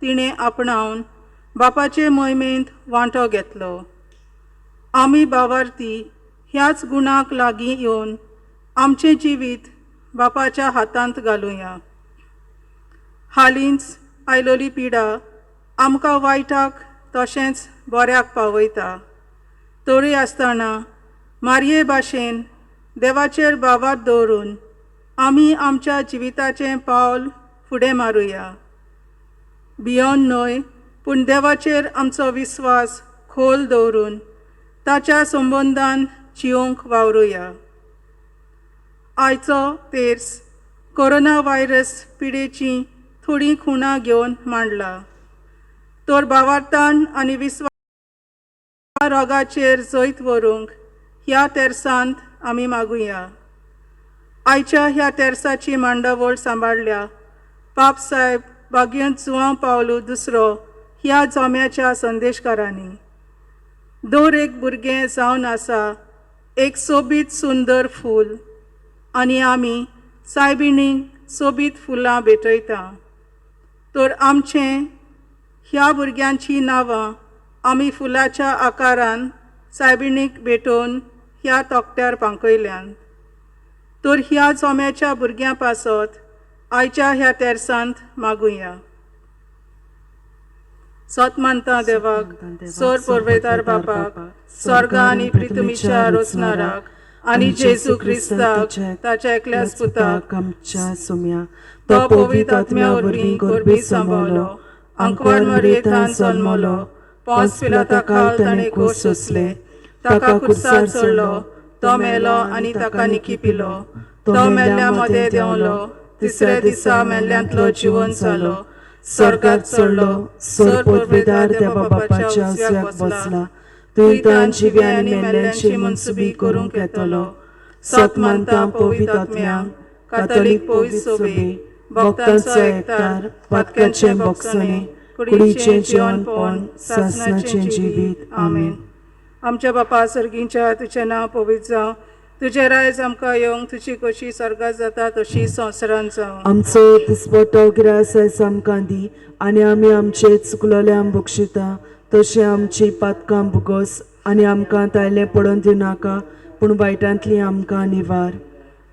तिणें आपणावन बापाचे मोहिमेंत वांटो घेतलो. आमी भावार्थी ह्याच गुणाक लागीं येवन आमचें जिवीत बापाच्या हातांत घालुया. हालींच आयलोली पिडा आमकां वायटाक तशेंच बऱ्याक पावयता. तरी आसतना मारये भाशेन देवाचेर बाबात दवरून आमी आमच्या जिविताचें पावल फुडें मारुया. भियोन न्हय पूण देवाचेर आमचो विस्वास खोल दवरून ताच्या संबंदान जिवंक वावरुया. आयचो तेर्स कोरोना व्हायरस पिडेची थोडी खुणां घेवन मांडला. तर भावार्थान आनी विस्वास रोगाचेर जैत व्हरूंक ह्या तेर्सांत आमी मागुया. आयच्या ह्या तेर्साची मांडावळ सांबाळल्या पाप साहेब भाग्यंत जुआंव पावलू दुसरो ह्या जोम्याच्या संदेशकारांनी. दर एक भुरगें जावन आसा एक सोबीत सुंदर फूल आनी आमी सायबिणीक सोबीत फुलां भेटयता. तर आमचें ह्या भुरग्यांची नांवां आमी फुलाच्या आकारान सायबिणीक भेटोवन ह्या तोकट्यार पांकयल्यान. तर ह्या जोम्याच्या भुरग्यां पासत आयच्या ह्या तेर्सांत मागुया. सत मानता देवाक, सर परवेतार बापाक, स्वर्गा आनी पृथ्वीच्या रचणाराक आनी जेजू क्रिस्ताक ताच्या एकल्याच पुताक आमच्या सुम्या तो पवित्र आत्म्या वरवीं गर्भीत सांबाळलो, अंकवार मरयेंतान जल्मलो, पोंस पिलाता खाल ताणें कोस सोंसले, ताका कुर्सार चडलो, तो मेलो आनी ताका निकी पिलो, तो मेल्ल्या मदें देंवलो, तिसऱ्या दिसा मेल्ल्यांतलो जिवन जालो, स्वर्गाक चडलो, सर परवेतार देवा बापाच्या उजव्याक बसला, तुयतान जिव्या आनी मेल्ल्यांची मनसुबी करूंक येतलो. सत मानता पवित्र आत्म्यांक, कातोलीक पवित्र सोबे, भक्तांचो एकठार, पातक्यांचें भोगसणे, कुडीचें जेवणपण, सासणाचें जिवीत. आमेन. आमच्या बापा सर्गींच्या तुजें नांव पवित्र जावं, तुजें रायज आमकां येवंक, तुजी कशी स्वर्गांत जाता तशी संवसारांत जावं. आमचो दिसपट्टो गिरास आयज आमकां दी आनी आमी आमचे चुकलोल्यांक बक्षिता तशें आमची पातकां बुगोस आनी आमकां तायले पडोवन दिनाका पूण वायटांतली आमकां निवार.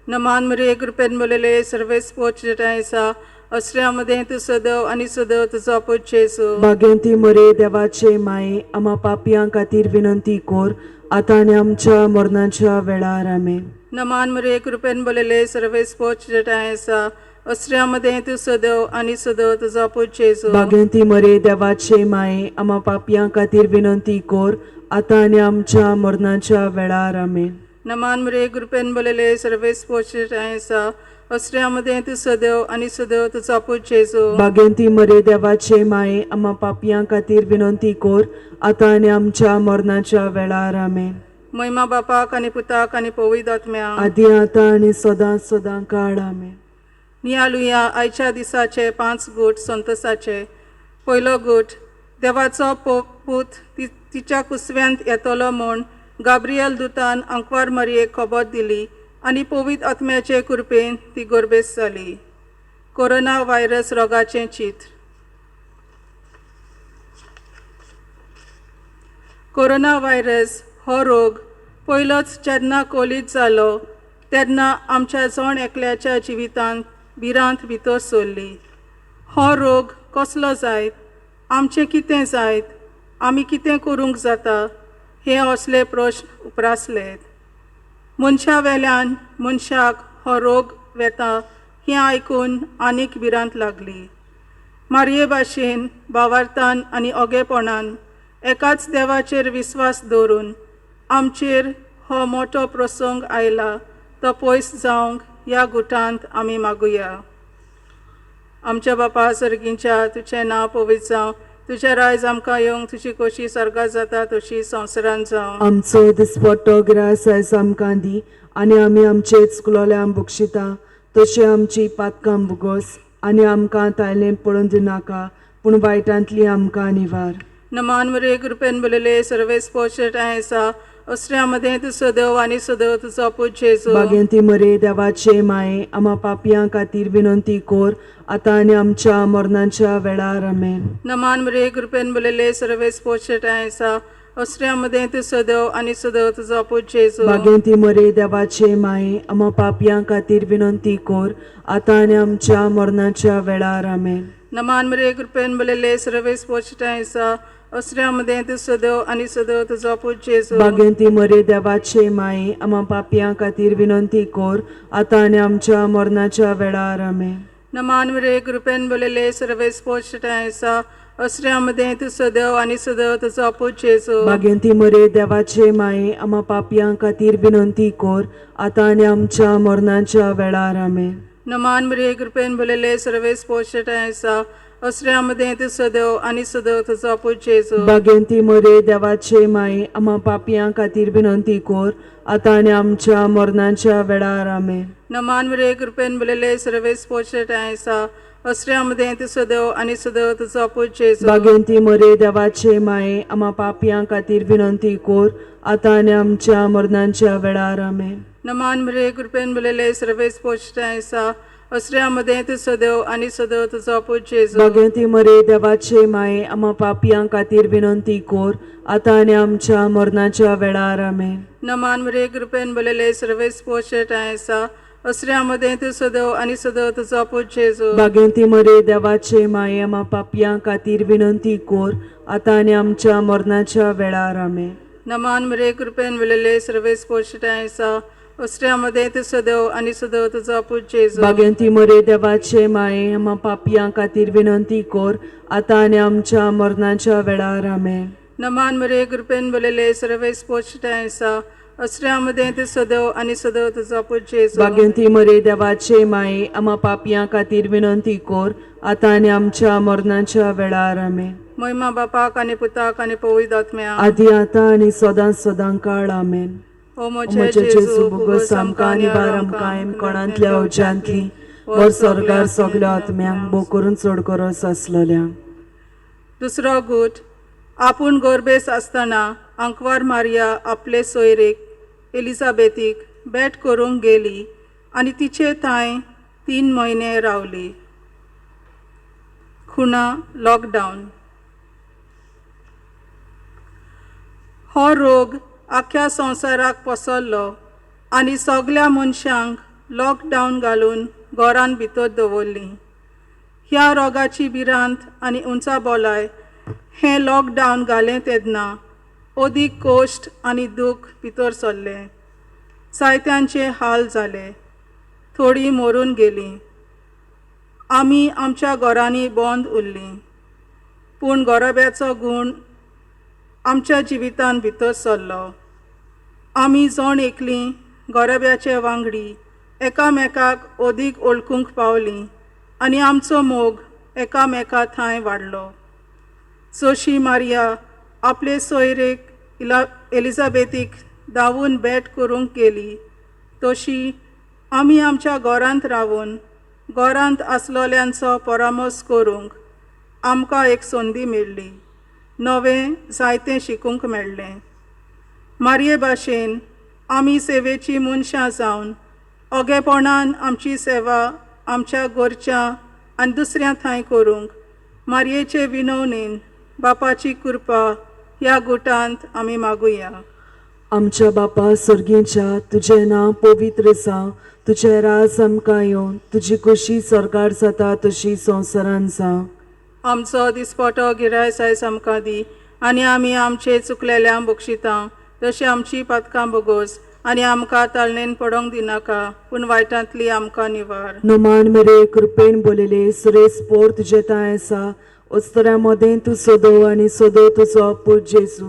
नमान मरे कृपेन बोलेले सर्वेस पोच जटायसा अस्त्र्यामध्ये तू सदव आणि सदव तुजो पूज जेजू. भाग्यवंती मरे देवाचे माये आम्हा पापियां खातीर विनंती कोर आतां आनी आमच्या मरणाच्या वेळार. आमेन. नमान मरे कृपेन बोलेले सर्वेस पोच जटायसा अस्त्र्यामध्ये तू सदव आणि सदव तुजो पूज जेजू. भाग्यवंती मरे देवाचे माये आम्हा पापियां खातीर विनंती कोर आतां आनी आमच्या मरणाच्या वेळार. आमेन. नमान मरे कृपेन बोलेले सर्वेस पोच जटायसा अस्त्र्यामध्ये तू सदव आणि सदव तुजो पूज जेजू. भाग्यवंती मरे देवाचे माये आम्हा पापियां खातीर विनंती कोर आतां आनी आमच्या मरणाच्या वेळार. आमेन. महिमा बापाक आनी पुताक आनी पवित्र आत्म्याक, आदी आतां आनी सदां सदां काळ. आमेन. नियालुया आयच्या दिसाचे 5 गूट संतोसाचे. पयलो गूट देवाचो पूत तिच्या कुसव्यांत येतलो म्हूण गाब्रियल दुतान अंकवार मरयेक खबर दिली आनी पवित्र आत्म्याचे कृपेन ती गर्भेस जाली. कोरोना व्हायरस रोगाचें चित्र. कोरोना व्हायरस हो रोग पयलोच जेन्ना कोलीत जालो तेन्ना आमच्या जण एकल्याच्या जिवितांत भिरांत भितर सरली. हो रोग कसलो जायत, आमचें कितें जायत, आमी कितें करूंक जाता हे असले प्रश्न उप्रासलेत. मनशा वेल्यान मनशाक हो रोग वेता हें आयकून आनीक भिरांत लागली. मारये भाशेन भावार्थान आनी ओगेपणान एकाच देवाचेर विस्वास दवरून आमचेर हो मोठो प्रसंग आयला तो पयस जावंक ह्या गुटांत आमी मागुया. आमच्या बापा सर्गींच्या तुजें नांव पवित्र जावं, तुजें रायज आमकां येवंक, तुजी कशी स्वर्गांत जाता तशी संवसारांत जावं. आमचो दिसपट्टो गिरास आयज आमकां दी आनी आमी आमचे चुकलोल्यांक बक्षिता तशें आमची पातकां बुगोस आनी आमकां तायलें पडोवन दिनाका पूण वायटांतली आमकां निवार. नमान मरे कृपेन बोलेले सर्वेस पोचट आयसा अस्त्र्यामध्ये तू सदैव आणि सदैव तुझो पूज जेजू. भाग्यवंती मरे देवाचे माये आम्हा पापियां खातीर विनंती कोर आता आणि आमच्या मरणाच्या वेळार आमेन. नमान मरे कृपेन बोलेले सर्वेस पोषटायसा अस्त्र्यामध्ये तू सदैव आणि सदैव तुझो पूज जेजू. भाग्यवंती मरे देवाचे माये आम्हा पापियां खातीर विनंती कोर आता आणि आमच्या मरणाच्या वेळार आमेन. नमान मरे कृपेन बोलेले सर्वेस पोषटायसा अस्त्र्यामध्ये तू सदैव आणि सदैव तुझो पूज जेजू. भाग्यवंती मरे देवाचे माये आम्हा पापियां खातीर विनंती कोर आता आणि आमच्या मरणाच्या वेळार आमेन. नमान मरे कृपेन बोलेले सर्वेस पोषटायसा अस्त्र्यामध्ये तू सदैव आणि सदैव तुझो पूज जेजू. भाग्यवंती मरे देवाचे माये आम्हा पापियां खातीर विनंती कोर आता आणि आमच्या मरणाच्या वेळार आमेन. नमान मरे कृपेन बोलेले सर्वेस पोषटायसा अस्त्र्यामध्ये तू सदैव आणि सदैव तुझो पूज जेजू. भाग्यवंती मरे देवाचे माये आम्हा पापियां खातीर विनंती कोर आता आणि आमच्या मरणाच्या वेळार आमेन. नमान मरे कृपेन बोलेले सर्वेस पोषटायसा अस्त्र्यामध्ये तू सदैव आणि सदैव तुझो पूज जेजू. भाग्यवंती मरे देवाचे माये आम्हा पापियां खातीर विनंती कोर आता आणि आमच्या मरणाच्या वेळार आमेन. नमान मरे कृपेन बोलेले सर्वेस पोषटायसा अस्त्र्यामध्ये तू सदैव आणि सदैव तुझो पूज जेजू. भाग्यवंती मरे देवाचे माये आम्हा पापियां खातीर विनंती कोर आता आणि आमच्या मरणाच्या वेळार आमेन. नमान मरे कृपेन बोलेले सर्वेस पोषटायसा अस्त्र्यामध्ये तू सदैव आणि सदैव तुझो पूज जेजू. भाग्यवंती मरे देवाचे माये आम्हा पापियां खातीर विनंती कोर आता आणि आमच्या मरणाच्या वेळार आमेन. नमान मरे कृपेन बोलेले सर्वेस पोषटायसा अस्त्र्यामध्ये तू सदैव आणि सदैव तुझो पूज जेजू. भाग्यवंती मरे देवाचे माये आम्हा पापियां खातीर विनंती कोर आता आणि आमच्या मरणाच्या वेळार आमेन. नमान मरे कृपेन बोलेले सर्वेस पोषटायसा अस्त्र्यामध्ये तू सदैव आणि सदैव तुझो पूज जेजू. भाग्यवंती मरे देवाचे माये आम्हा पापियां खातीर विनंती कोर आता आणि आमच्या मरणाच्या वेळार आमेन. महिमा बापाक आणि पुताक आणि पवित्र आत्म्याक आधी आता आणि सदां काळ आमेन. ओ म्हजे जेजू बोगस आमकां आनी बार आमकां कोणांतल्या ओच्यांतली वर सरकार सगल्या आत्म्यांक बो करून चड करस आसलेल्या. दुसरो गूट. आपूण गोरबेस आसतना आंकवार मारिया आपले सोयरेक एलिझाबेथीक भेट करूंक गेली आनी तिचे थंय 3 म्हयने रावली. खुणा लॉकडावन. हो रोग आख्या संवसाराक पसरलो आनी सगल्या मनशांक लॉकडावन घालून घरान भितर दवरली. ह्या रोगाची भिरांत आनी उंचाबोलाय हें लॉकडावन घालें तेन्ना अदीक कोश्ट आनी दूख भितर सरले. जायत्यांचे हाल जाले. थोडीं मरून गेलीं. आमी आमच्या घरांनी बंद उरलीं. पूण गरोब्याचो गूण आमच्या जिवितान भितर सरलो. आमी जण एकलीं गरोब्याचे वांगडी एकामेकाक अदीक ओळखूंक पावलीं आनी आमचो मोग एकामेका थंय वाडलो. जशी मारिया आपले सोयरेक एलिझाबेथीक धांवून भेट करूंक गेली तशी आमी आमच्या घरांत रावून घरांत आसलोल्यांचो परामर्श करूंक आमकां एक संदी मेळ्ळी. नवें जायतें शिकूंक मेळ्ळें. मारये भाशेन आमी सेवेची मनशां जावन ओगेपणान आमची सेवा आमच्या घरच्या आनी दुसऱ्या थंय करूंक मारयेचे विनवणेन बापाची कृपा ह्या गुटांत आमी मागुया. आमच्या बापा सर्गीच्या तुजें नांव पवित्र जावं. तुजें राज आमकां येवन तुजी कशी सरकार जाता तशी संवसारान जावं. आमचो दिसपटो गिराय आयज आमकां दी आनी आमी आमचे चुकलेल्यांक बक्षिता तशी आमची पातकां बोगोस आनी आमकां ताळणेन पडोंक दिनाका पूण वायटांतली आमकां निवार. नमान मेरे कृपेन बोलेले सुरेश पोर तुजे ताय आसा उस्तऱ्या मदें तूं सोदो आनी सोदो तुजो पूज जेजू.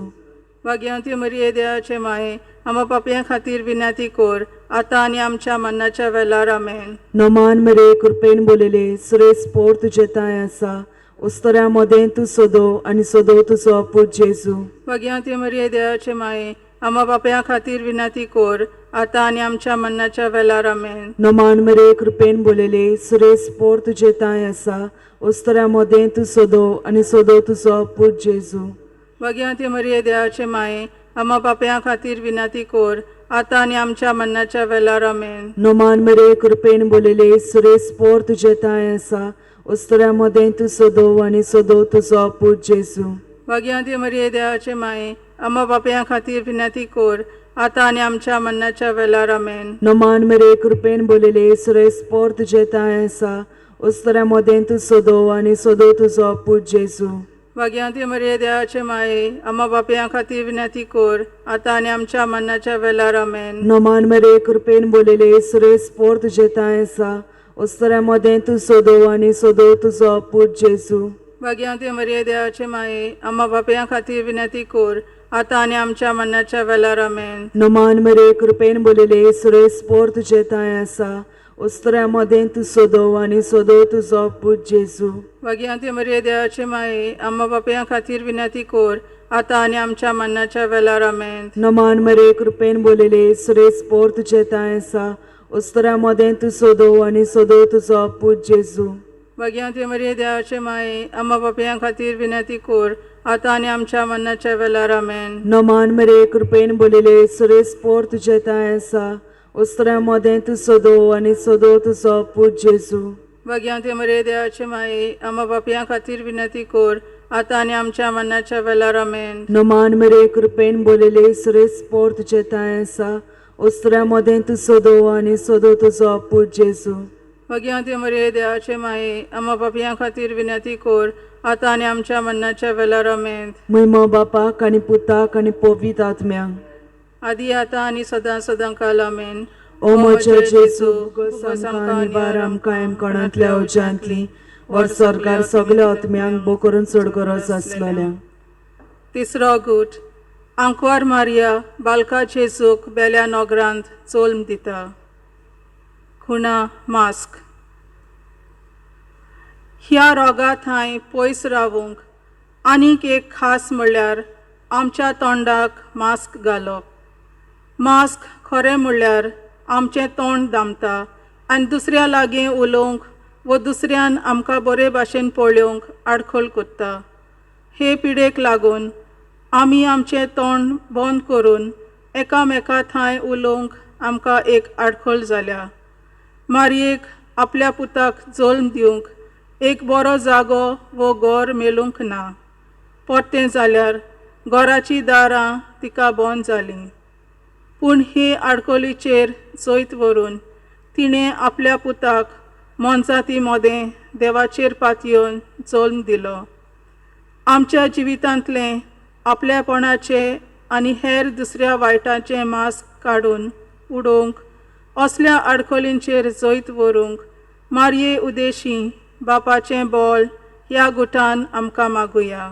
भाग्यवंती मरिये देवाचे माये आमा पापयां खातीर विनंती कोर आतां आनी आमच्या मरणाच्या वेळार आमेन. नमान मेरे कृपेन बोलेले सुरेश पोर तुजे ताय आसा उस्तऱ्या मदें तूं सोदो आनी सोदो तुजो पूज जेजू. भाग्यवंती मरिये देवाचे माये आमा पापयां खातीर विनंती कोर आतां आनी आमच्या मरणाच्या वेळार आमेन. नमान मेरे कृपेन बोलेले सुरेश पोर तुजे ताय आसा उस्तऱ्या मदें तूं सोदो आनी सोदो तुजो पूज जेजू. भाग्यवंती मरिये देवाचे माये आम्हा पापयां खातीर विनंती कोर आतां आनी आमच्या मरणाच्या वेळार आमेन. नोमान मरे कृपेन बोलिले सुरेश पोर तुझे ताय आसा उस्तऱ्या मदें तूं सोदो आनी सोदो तुजो पूत जेजू. भाग्यवंती मरिये देवाचे माये आम्हा पापयां खातीर विनंती कोर आतां आनी आमच्या मरणाच्या वेळार आमेन. नोमान मरे कृपेन बोलिले सुरेश पोर तुझे ताय आसा उस्तऱ्या मदें तूं सोदो आनी सोदो तुजो पूत जेजू. भाग्यवंती मरिये देवाचे माये आम्हा पापयां खातीर विनंती कोर आतां आनी आमच्या मरणाच्या वेळार आमेन. नोमान मरे कृपेन बोलिले सुरेश पोर तुझे ताय आसा उस्तऱ्या मदें तूं सोदो आनी सोदो तुजो पूत जेजू. भाग्यवंती मरिये देवाचे माये आम्हा पापयां खातीर विनंती कोर आतां आनी आमच्या मरणाच्या वेळार आमेन. नोमान मरे कृपेन बोलिले सुरेश पोर तुझे ताय आसा उस्तऱ्या मदें तूं सोदो आनी सोदो तुजो पूत जेजू. भाग्यवंती मरिये देवाचे माये आम्हा पापयां खातीर विनंती कोर आतां आनी आमच्या मरणाच्या वेळार आमेन. नोमान मरे कृपेन बोलिले सुरेश पोर तुझे ताय आसा उस्तऱ्या मदें तूं सोदो आनी सोदो तुजो पूत जेजू. भाग्यवंती मरिये देवाचे माये आम्हा पापयां खातीर विनंती कोर आतां आनी आमच्या मरणाच्या वेळार आमेन. नोमान मरे कृपेन बोलिले सुरेश पोर तुझे ताय आसा उस्तऱ्या मदें तूं सोदो आनी सोदो तुजो पूत जेजू. भाग्यवंती मरिये देवाचे माये आम्हा पापयां खातीर विनंती कोर आतां आनी आमच्या मरणाच्या वेळार आमेन. नोमान मरे कृपेन बोलिले सुरेश पोर तुझे ताय आसा उस्तऱ्या मदें तूं सोदो आनी सोदो तुजो पूत जेजू. भाग्यवंती मरिये देवाचे माये आम्हा पापयां खातीर विनंती कोर आतां आनी आमच्या मरणाच्या वेळार आमेन. महिमा बापाक आनी पुताक आनी पवित्र आत्म्यांक आदी आतां आनी सदां सदां काल आमेन. ओ म्हजे जेजू निबार आमकां एम कोणांतल्या ओजांतली वर सरकार सगल्या आत्म्यांक बो करून चड गरज आसलेल्या. तिसरो गूट आंकवार मारिया बालका जेजूक बेल्या नोगरांत चोल्म दिता. खुणा मास्क ह्या रोगा थंय पयस रावूंक आनीक एक खास म्हणल्यार आमच्या तोंडाक मास्क घालप. मास्क खरें म्हणल्यार आमचें तोंड धांपता आनी दुसऱ्या लागीं उलोवंक वो दुसऱ्यान आमकां बरे भाशेन पळोवंक आडखळ कोत्ता. हे पिडेक लागून आमी आमचें तोंड बंद करून एकामेका थंय उलोवंक आमकां एक आडखळ जाल्या. मारयेक आपल्या पुताक जल्म दिवंक एक बरो जागो वो घर मेळूंक ना. पडटें जाल्यार घराची दारां तिका बंद जालीं. पूण हे आडकोलीचेर जैत व्हरून तिणें आपल्या पुताक मोनजाती मोदें देवाचेर पातयेवन जल्म दिलो. आमच्या जिवितांतलें आपल्यापणाचें आनी हेर दुसऱ्या वायटाचें मास्क काडून उडोवंक असल्या आडकोलींचेर जैत व्हरूंक मारये उदेशी बापाचें बोल ह्या गुटान आमकां मागुया.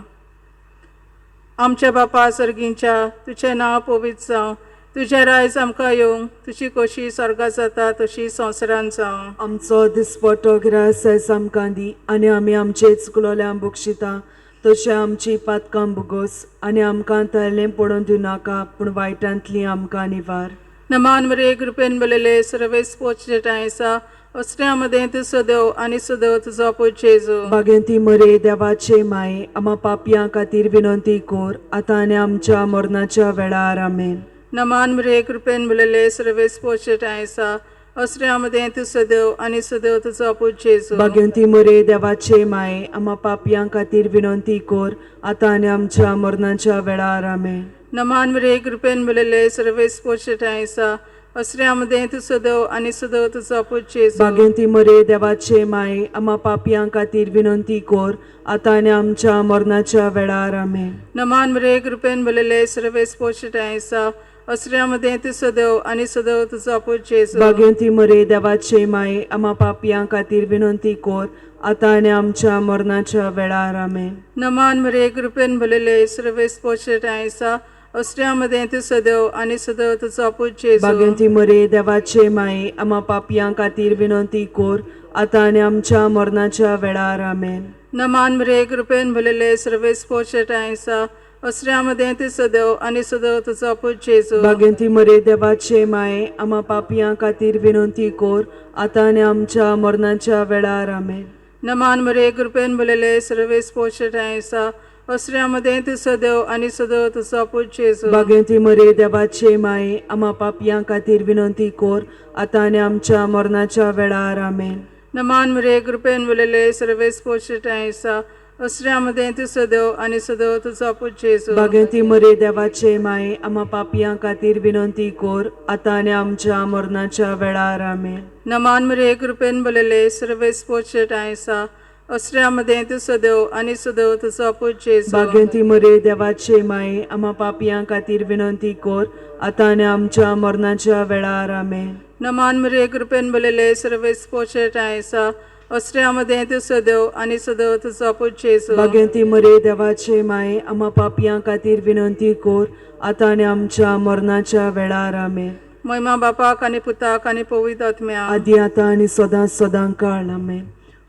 आमच्या बापा सर्गींच्या तुजें नांव पवित्र जावं. तुजें रायज आमकां येवंक. तुजी खोशी स्वर्गांत जाता तशी संवसारांत जावं. आमचो दिसपट्टो गिरास आयज आमकां दी आनी आमी आमचे चुकलोल्यांक बक्षिता तशें आमची पातकां बुगोस आनी आमकां तळ्ळें पडोवन दिवं नाका पूण वायटांतली आमकां निवार. नमान मरे कृपेन बलयले सर्वेस पोचचे टायसा असऱ्या मदें तूं सदव आनी सदव तुजो पूत जेजू. भाग्यवंती मरे देवाचे माये आम्हा पापयां खातीर विनंती कोर आतां आनी आमच्या मरणाच्या वेळार आमेन. नमान मरे कृपेन बलयले सर्वेस पोचचे टायसा असऱ्या मदें तूं सदव आनी सदव तुजो पूत जेजू. भाग्यवंती मरे देवाचे माये आम्हा पापयां खातीर विनंती कोर आतां आनी आमच्या मरणाच्या वेळार आमेन. नमान मरे कृपेन बलयले सर्वेस पोचचे टायसा असऱ्या मदें तूं सदव आनी सदव तुजो पूत जेजू. भाग्यवंती मरे देवाचे माये आम्हा पापयां खातीर विनंती कोर आतां आनी आमच्या मरणाच्या वेळार आमेन. नमान मरे कृपेन बलयले सर्वेस पोचचे टायसा असऱ्या मदें तूं सदव आनी सदव तुजो पूत जेजू. भाग्यवंती मरे देवाचे माये आम्हा पापयां खातीर विनंती कोर आतां आनी आमच्या मरणाच्या वेळार आमेन. नमान मरे कृपेन बलयले सर्वेस पोचचे टायसा असऱ्या मदें तूं सदव आनी सदव तुजो पूत जेजू. भाग्यवंती मरे देवाचे माये आम्हा पापयां खातीर विनंती कोर आतां आनी आमच्या मरणाच्या वेळार आमेन. नमान मरे कृपेन बलयले सर्वेस पोचचे टायसा असऱ्या मदें तूं सदव आनी सदव तुजो पूत जेजू. भाग्यवंती मरे देवाचे माये आम्हा पापयां खातीर विनंती कोर आतां आनी आमच्या मरणाच्या वेळार आमेन. नमान मरे कृपेन बलयले सर्वेस पोचचे टायसा असऱ्यामध्ये तू सदैव आणि सदैव तुझो पूज्य येसू. बागेंती मरे देवाचे माये आम्हा पापयां खातीर विनंती कोर आता आनी आमच्या मरणाच्या वेळार आमेन. नमान मरे कृपेन बोलेले सर्वेस पोषटायसा असऱ्यामध्ये तू सदैव आणि सदैव तुझो पूज्य येसू. बागेंती मरे देवाचे माये आम्हा पापयां खातीर विनंती कोर आता आनी आमच्या मरणाच्या वेळार आमेन. नमान मरे कृपेन बोलेले सर्वेस पोषटायसा असऱ्यामध्ये तू सदैव आणि सदैव तुझो पूज्य येसू. बागेंती मरे देवाचे माये आम्हा पापयां खातीर विनंती कोर आता आनी आमच्या मरणाच्या वेळार आमेन. नमान मरे कृपेन बोलेले सर्वेस पोषटायसा असऱ्यामध्ये तू सदैव आणि सदैव तुझो पूज्य येसू. बागेंती मरे देवाचे माये आम्हा पापयां खातीर विनंती कोर आता आनी आमच्या मरणाच्या वेळार आमेन. महिमा बापाक आणि पुताक आणि पवित्र आत्म्याक आदी आता आनी सदांच सदांकाळ आमेन.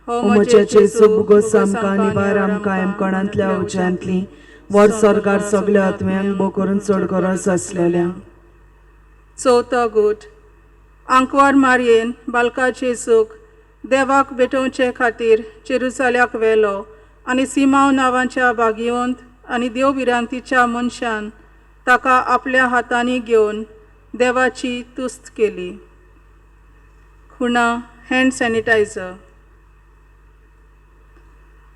हो म्हज्या चेचो बुगोस आमकां निवार आमकां एमकणांतल्या उज्यांतली वर सरकार सगल्या आत्म्यांक बो करून चड गरज आसलेल्या. चवथो गूट. आंकवार मारयेन बालका जेजूक देवाक भेटोवचे खातीर जेरुसाल्याक व्हेलो आनी सिमाव नांवाच्या भागिवंत आनी देवभिरांतीच्या मनशान ताका आपल्या हातांनी घेवन देवाची तुस्त केली. खुणा हँड सॅनिटायझर.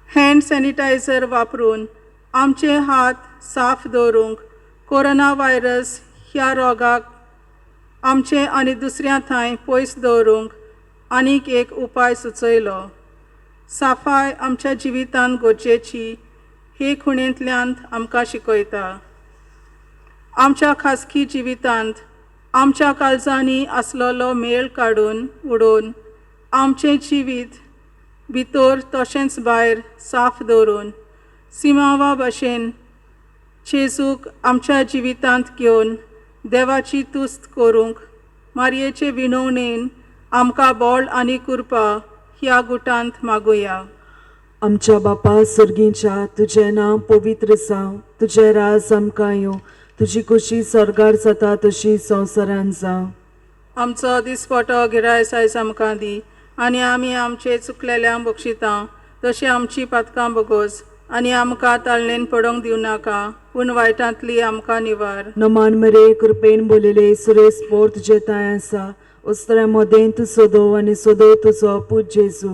हँड सॅनिटायझर वापरून आमचे हात साफ दवरूंक कोरोना व्हायरस ह्या रोगाक आमचे आनी दुसऱ्या थंय पयस दवरूंक आनीक एक उपाय सुचयलो. साफाय आमच्या जिवितांत गरजेची हे खुणेंतल्यान आमकां शिकयता. आमच्या खासगी जिवितांत आमच्या काळजांनी आसलोलो मेळ काडून उडोवन आमचें जिवीत भितर तशेंच भायर साफ दवरून सिमावा भाशेन जेजूक आमच्या जिवितांत घेवन देवाची तुस्त करूंक मारयेचे विणवणेन आमकां बोळ आनी कृपा ह्या गुटांत मागुया. आमच्या बापा सर्गीच्या तुझें नांव पवित्र जावं, तुझें राज आमकां येवं, तुजी कुशी सरकार जाता तशी संवसारांत जावं. आमचो दिसपटो गिराय आयज आमकां दी आनी आमी आमचे चुकलेल्यांक बक्षिता तशी आमची पातकां बगोस आनी आमकां ताळणेन पडोंक दिवं नाका पूण वायटांतली आमकां निवार. नमान मरे कृपेन बोलेले सुरेश पोर तुजे ताय आसा उस्त्र्या मदें तूं सोदो आनी सोदो तुजो पूज जेजू.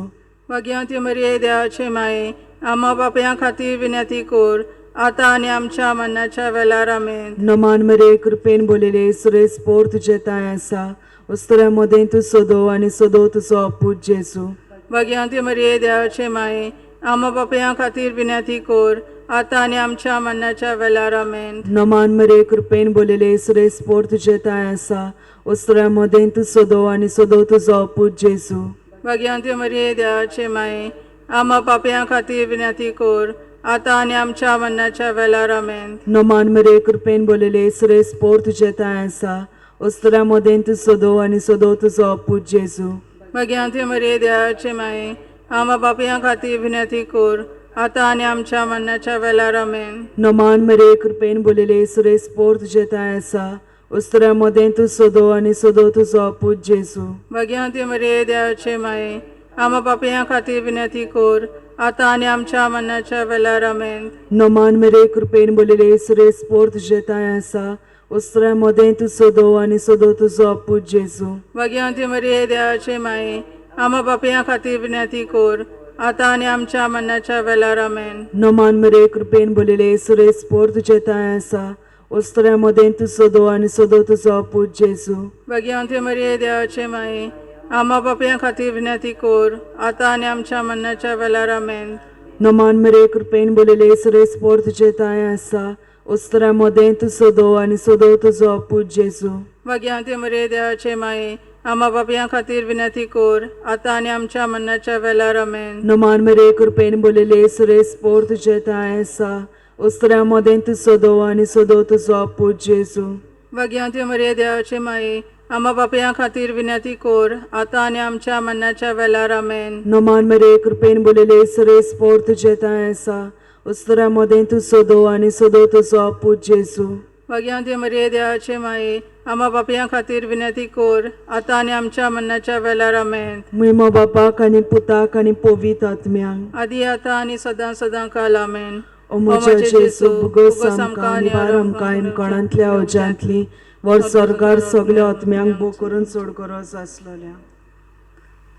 भाग्यवंती मरिये देवाचे माये आम्हा बापयां खातीर विनंती कोर आतां आनी आमच्या मरणाच्या वेळार आमेन. नमान मरे कृपेन बोलेले सुरेश पोर तुजे ताय आसा उस्त्र्या मदें तूं सोदो आनी सोदो तुजो पूज जेजू. भाग्यवंती मरिये देवाचे माये आम्हा बापयां खातीर विनंती कोर आतां आनी आमच्या मरणाच्या वेळार आमेन. नमान मरे कृपेन बोलेले सुरेश पोर तुजे ताय आसा उस्त्र्या मदें तूं सोदो आनी सोदो तुजो पूज जेजू. भाग्यवंती मरिये देवाचे माये आम्हा पापयां खातीर विनंती कोर आतां आनी आमच्या मरणाच्या वेळार आमेन. नमान मरे कृपेन बोलेले सुरेश पोर तुजे ताय आसा उस्त्र्या मदें तूं सोदो आनी सोदो तुजो पूज जेजू. भाग्यवंती मरिये देवाचे माये आम्हा पापयां खातीर विनंती कोर आतां आनी आमच्या मरणाच्या वेळार आमेन. नमान मरे कृपेन बोलेले सुरेश पोर तुजे ताय आसा उस्त्र्या मदें तूं सोदो आनी सोदो तुजो पूज जेजू. भाग्यवंती मरिये देवाचे माये आम्हा पापयां खातीर विनंती कोर आतां आनी आमच्या मरणाच्या वेळार आमेन. नमान मरे कृपेन बोलेले सुरेश पोर तुजे ताय आसा उस्त्र्या मदें तूं सोदो आनी सोदो तुजो पूज जेजू. भाग्यवंती मरिये देवाचे माये आम्हा पापयां खातीर विनंती कोर आतां आनी आमच्या मरणाच्या वेळार आमेन. नमान मरे कृपेन बोलेले सुरेश पोर तुजे ताय आसा उस्त्र्या मदें तूं सोदो आनी सोदो तुजो पूज जेजू. भाग्यवंती मरिये देवाचे माये आम्हा पापयां खातीर विनंती कोर आतां आनी आमच्या मरणाच्या वेळार आमेन. नमान मरे कृपेन बोलेले सुरेश पोर तुजे ताय आसा उस्त्र्या मदें तूं सोदो आनी सोदो तुजो पूज जेजू. भाग्यवंती मरिये देवाचे माये आम्हा पापयां खातीर विनंती कोर आतां आनी आमच्या मरणाच्या वेळार आमेन. नमान मरे कृपेन बोलेले सुरेश पोर तुजे ताय आसा उस्त्र्या मदें तूं सोदो आनी सोदो तुजो पूज जेजू. भाग्यवंती मरिये देवाचे माये आम्हा पापयां खातीर विनंती कोर आतां आनी आमच्या मरणाच्या वेळार आमेन. नमान मरे कृपेन बोलेले सुरेश पोर तुजे ताय आसा उस्त्र्या मदें तूं सोदो आनी सोदो तुजो पूज जेजू. भाग्यवंती मरिये देवाचे माये आम्हा पापयां खातीर विनंती कोर आतां आनी आमच्या मरणाच्या वेळार आमेन. महिमा बापाक आनी पुताक आनी पवित्र आत्म्यांक आदी आतां आनी सदां सदां काल आमेन. ओ म्हज्या जेजू बुगस आमकां निबार आमकां इनकोणांतल्या ओजांतली वर सरकार सगल्या आत्म्यांक बो करून सोड गरज आसलोल्या.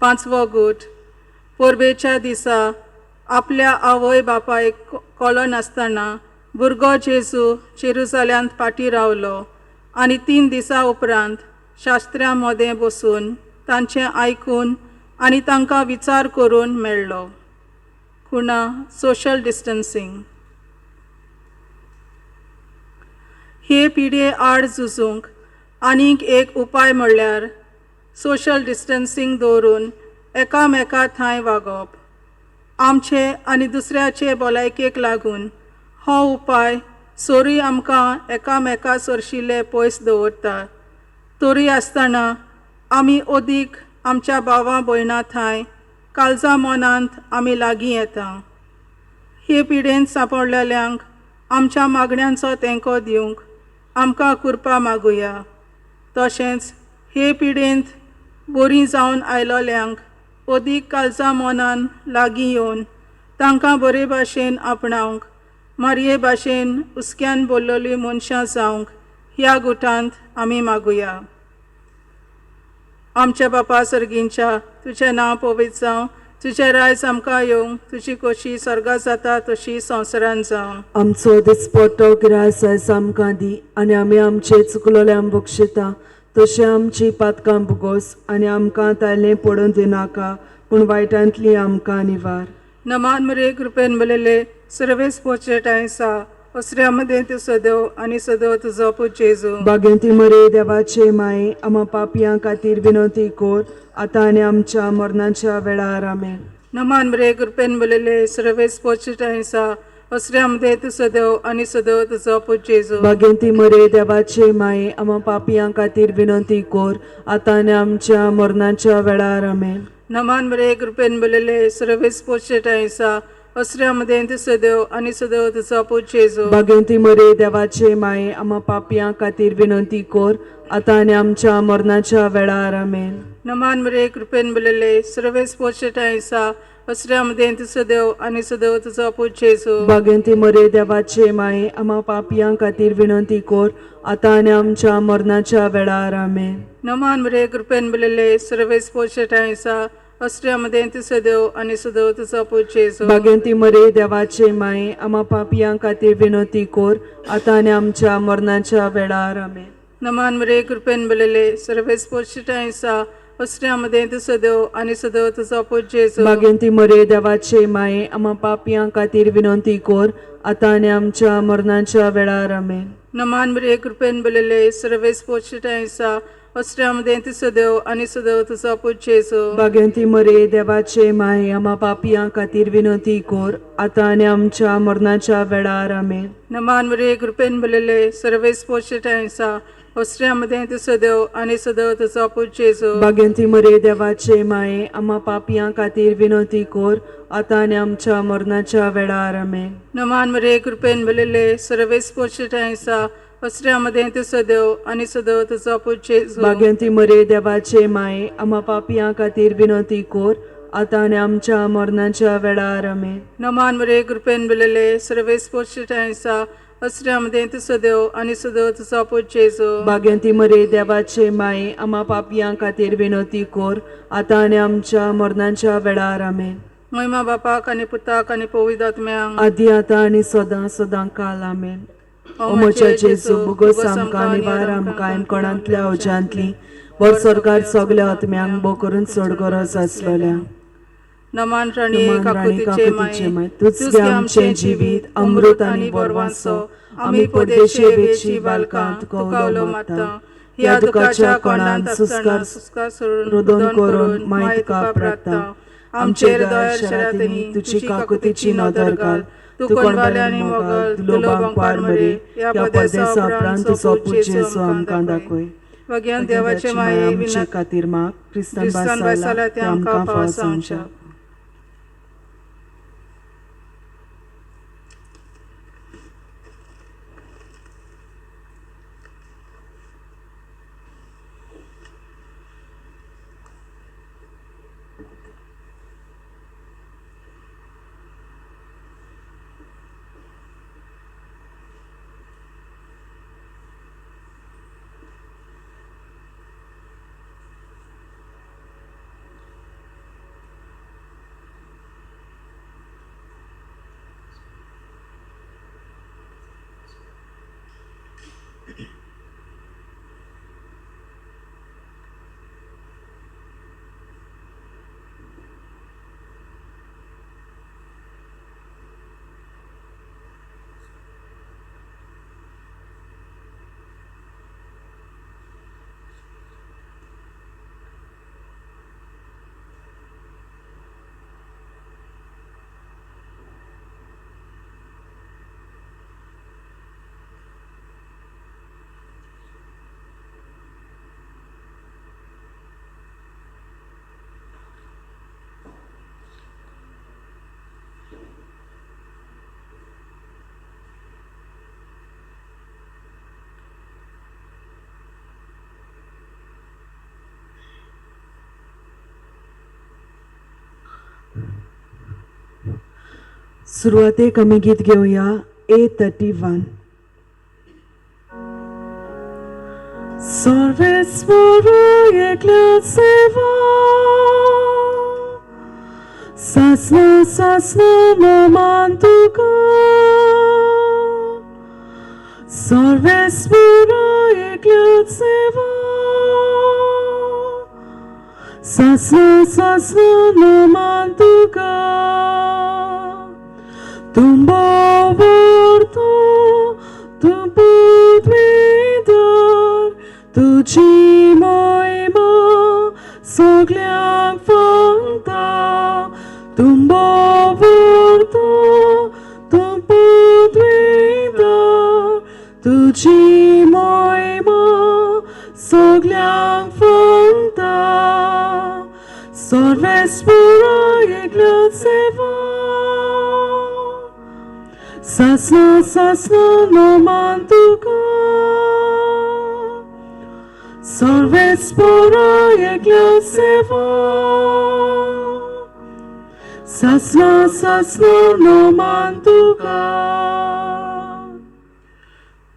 पांचवो गूट. पोरबेच्या दिसा आपल्या आवय बापायक कळो नासतना भुरगो जेजू जेरुसाल्यांत फाटीं रावलो आनी 3 दिसां उपरांत शास्त्र्यां मोदें बसून तांचें आयकून आनी तांकां विचार करून मेळ्ळो. खुणा सोशल डिस्टन्सिंग. हे पिडये आड झुजूंक आनीक एक उपाय म्हणल्यार सोशल डिस्टन्सिंग दवरून एकामेका थंय वागप. आमचे आनी दुसऱ्याचे भलायकेक लागून हो उपाय सोरी आमकां एकामेका सरशिल्ले पयस दवरता. तरी आसतना आमी ओदीक आमच्या भावां भयणां थंय काळजा मनांत आमी लागीं येता. हे पिडेंत सांपडलेल्यांक आमच्या मागण्यांचो तेंको दिवंक आमकां कृपा मागुया. तशेंच हे पिडेंत बरीं जावन आयलोल्यांक ओदीक काळजा मनान लागीं येवन तांकां बरे भाशेन आपणावंक मारये भाशेन हुस्क्यान बोल्लोलीं मनशां जावंक ह्या गुटांत आमी मागुया. आमच्या बापा सर्गींच्या तुजें नांव पवित्र जावं, तुजें रायज आमकां येवंक, तुजी खोशी स्वर्गांत जाता तशी संवसारांत जावं. आमचो दिसपट्टो गिरास आयज आमकां दी आनी आमी आमचे चुकलोल्यांक बक्षिता तशें आमची पातकां बुगोस आनी आमकां तायलें पडून दिनाका पूण वायटांतली आमकां निवार. नमान मरे कृपेन मिळेले सर्वेस पोचेटायसा असऱ्यामध्ये तू सदव आणि सदव तुझो पूत जेजू. बागेंती मरे देवाचे माये आम्हा पापयां खातीर विनंती कोर आतां आनी आमच्या मरणाच्या वेळार आमेन. नमान मरे कृपेन मिळेले सर्वेस पोचेटायसा असऱ्यामध्ये तू सदव आणि सदव तुझो पूत जेजू. बागेंती मरे देवाचे माये आम्हा पापयां खातीर विनंती कोर आतां आनी आमच्या मरणाच्या वेळार आमेन. नमान मरे कृपेन मिळेले सर्वेस पोचेटायसा असऱ्यामध्ये तू सदव आणि सदव तुझो पूत जेजू. बागेंती मरे देवाचे माये आम्हा पापयां खातीर विनंती कोर आतां आनी आमच्या मरणाच्या वेळार आमेन. नमान मरे कृपेन मिळेले सर्वेस पोचेटायसा असऱ्यामध्ये तू सदव आणि सदव तुझो पूत जेजू. बागेंती मरे देवाचे माये आम्हा पापयां खातीर विनंती कोर आतां आनी आमच्या मरणाच्या वेळार आमेन. नमान मरे कृपेन मिळेले सर्वेस पोचेटायसा असऱ्यामध्ये तू सदव आणि सदव तुझो पूत जेजू. बागेंती मरे देवाचे माये आम्हा पापयां खातीर विनंती कोर आतां आनी आमच्या मरणाच्या वेळार आमेन. नमान मरे कृपेन मिळेले सर्वेस पोचेटायसा असऱ्यामध्ये तू सदव आणि सदव तुझो पूत जेजू. बागेंती मरे देवाचे माये आम्हा पापयां खातीर विनंती कोर आतां आनी आमच्या मरणाच्या वेळार आमेन. नमान मरे कृपेन मिळेले सर्वेस पोचेटायसा असऱ्यामध्ये तू सदव आणि सदव तुझो पूत जेजू. बागेंती मरे देवाचे माये आम्हा पापयां खातीर विनंती कोर आतां आनी आमच्या मरणाच्या वेळार आमेन. नमान मरे कृपेन मिळेले सर्वेस पोचेटायसा असऱ्यामध्ये तू सदव आणि सदव तुझो पूत जेजू. बागेंती मरे देवाचे माये आम्हा पापयां खातीर विनंती कोर आतां आनी आमच्या मरणाच्या वेळार आमेन. नमान मरे कृपेन मिळेले सर्वेस पोचेटायसा असऱ्यामध्ये तू सदव आणि सदव तुझो पूत जेजू. बागेंती मरे देवाचे माये आम्हा पापयां खातीर विनंती कोर आतां आनी आमच्या मरणाच्या वेळार आमेन. नमान मरे कृपेन मिळेले सर्वेस पोचेटायसा असऱ्यामध्ये तू सदव आणि सदव तुझो पूत जेजू. बागेंती मरे देवाचे माये आम्हा पापयां खातीर विनंती कोर आतां आनी आमच्या मरणाच्या वेळार आमेन. महिमा बापाक आनी पुताक आनी पवित्र आत्म्यांक आदी आतां आनी सदां सदां काल आमेन. ओ म्हज्या जेजू बुगस आमकां निवार आमकां कोणांतल्या ओजांतली वर सरकार सगल्या आत्म्यांक बो करून सोड गरज आसलोल्या. नमान राणी राणी काकुतीचे काकुतीचे माये तुझ गे आमचे जिवीत अमृत आनी बोरवांचो आमी परदेशी वेची बालकांत कवलो मारता. ह्या दुखाच्या कोणांत सुस्कार रोदन करून मायत काप राखता. आमचेर दया शरातनी तुजी काकुतीची नदर घाल. तू कोणवाल्यांनी मोगल लोबांक पाड मरे ह्या परदेसा उपरांत तुजो पूत जेजू आमकां दाखय. भगवान देवाचे माये आमचे खातीर माग क्रिस्तान बायसाला ते आमकां फावो सांगच्या. सुरवातेक आमी गीत घेवया A31. सर्वेस्वर एकल्या सेवा सासना सासना नमान तुका सर्वेस्वर एकल्या सेवा सासना सासना नमान तुका तुंबो वर्तो तुंबो द्विदार तुझी मोहिमा सगळ्यांक सांगता तुंबो वर्तो तुंबो द्विदार तुझी मोहिमा सगळ्यांक सांगता सर्वेस्वर एकल्या सेवा सासना सासना नमान तुका सर्वेस्वर एकल्या सेवा सासना सासना नमान तुका.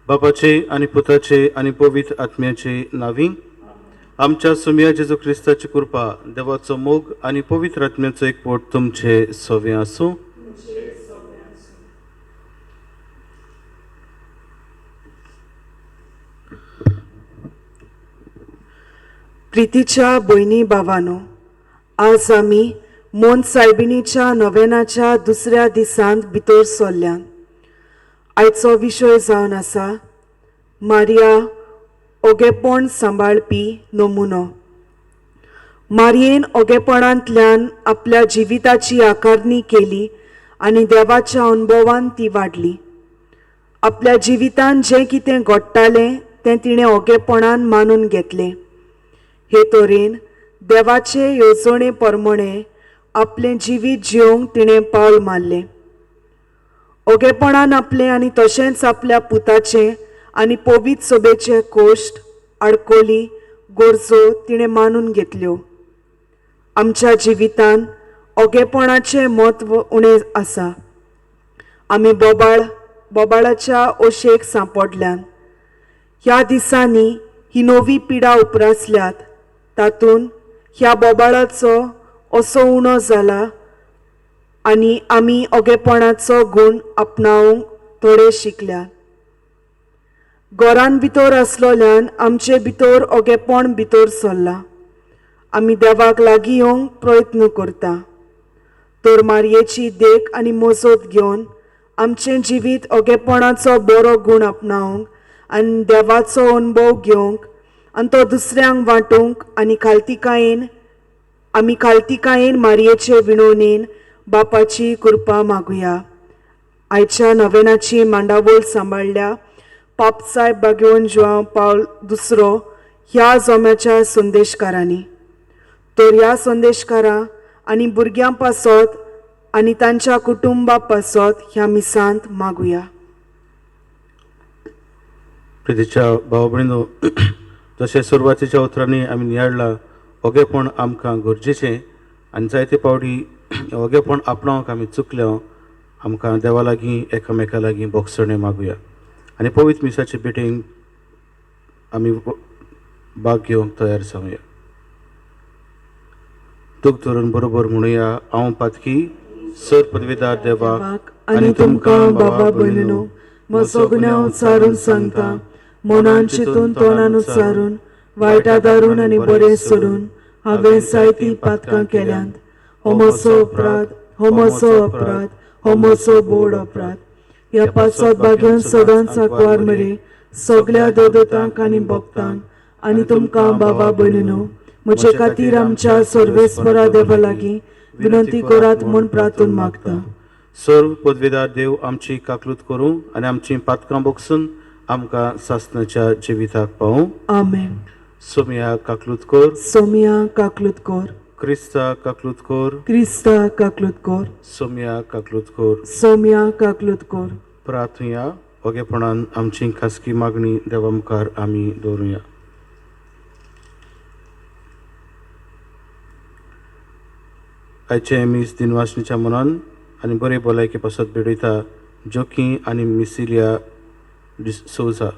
बापाचे आणि पुताचे आणि पवित्र आत्म्याचे नावी. आमच्या सुमिया जेजू ख्रिस्ताची कृपा, देवाचो मोग आणि पवित्र आत्म्याचो एकवट तुमचे सोवे आसूं. प्रितीच्या भयणी भावांनो, आज आमी मोन सायबिणीच्या नव्यानाच्या दुसऱ्या दिसांत भितर सरल्यान. आयचो विशय जावन आसा मारिया ओगेपण सांबाळपी नमुनो. मारयेन ओगेपणांतल्यान आपल्या जिविताची आकारणी केली आनी देवाच्या अनुभवान ती वाडली. आपल्या जिवितान जें कितें घडटालें तें तिणें ओगेपणान मानून घेतलें. हे तरेन देवाचे येवजणे प्रमाणे आपलें जिवीत जिवंक तिणें पावल मारलें. ओगेपणान आपलें आनी तशेंच आपल्या पुताचें आनी पवित्र सभेचे कोश्ट आडकोली गरजो तिणें मानून घेतल्यो. आमच्या जिवितान ओगेपणाचें म्हत्व उणें आसा. आमी बोबाळाच्या ओशेक सांपडल्यान. ह्या दिसांनी ही नवी पिढा उपरासल्यात. तातूंत ह्या बोबाळाचो असो उणो जाला आनी आमी ओगेपणाचो गूण आपणावंक थोडे शिकल्यात. घरान भितर आसलोल्यान आमचे भितर ओगेपण भितर सरलां. आमी देवाक लागीं येवंक प्रयत्न करता. तर मारयेची देख आनी मजत घेवन आमचें जिवीत ओगेपणाचो बरो गूण आपणावंक आनी देवाचो अनुभव घेवंक आनी तो दुसऱ्यांक वांटूंक आनी खालतिकायेन मारयेचे विणवणेन बापाची कृपा मागुया. आयच्या नवेनाची मांडावळ सांबाळल्या पापसाहेब बागेवन जुआंव पावल दुसरो ह्या जोम्याच्या संदेशकारांनी. तर ह्या संदेशकारां आनी भुरग्यां पासत आनी तांच्या कुटुंबा पासत ह्या मिसांत मागुया. प्रितीच्या भाव भयणीनो, जशें सुरवातीच्या उतरांनी आमी नियाळलां, ओगेपण आमकां गरजेचें आनी जायते फावटी ओगेपण आपणावंक आमी चुकल्यो. आमकां देवा लागीं एकामेका लागीं बोगसणे मागुया आनी पवित्र मिसाचे भेटेक आमी भाग घेवंक तयार जावया. दूख धरून बरोबर म्हणुया, हांव पातकी सर पदवीदार देवा आनी तुमकां बाबा भयणीनो, म्हजो गुन्यांव उचारून सांगता, मनान चिंतून तोंडान उचारून वायटा दारून आनी बरें सोडून हांवें जायतीं पातकां केल्यांत. हो म्हजो अपराध, हो म्हजो अपराध, हो म्हजो बोड अपराध. ह्या पासत बागेन सदांच आंकवार मेरे सगळ्या दोतोरांक आनी भक्तांक आनी तुमकां बाबा भयणीनो, म्हजे खातीर आमच्या सर्वेस्परा देवा लागीं विनंती करात म्हूण प्रार्थना मागता. सर्व पदवीदार देव आमची काकलूत करूं आनी आमची पातकां बोगसून आमकां सासणाच्या जिविताक पावूं. आमेन. सोमिया काकलूत कर, सोमिया काकलूत कर, क्रिस्ता काकलूत कर, क्रिस्ता काकलूत कर, सोमिया काकलूत कर. सोमिया काकलूत कर. प्रार्थुया. ओगेपणान आमची खासगी मागणी देवा मुखार आमी दवरुया. आयचे मीस दिनवासणीच्या मनान आनी बरे भलायकी पासत बेडयता जोकी आनी मिसिलिया डिसोजा.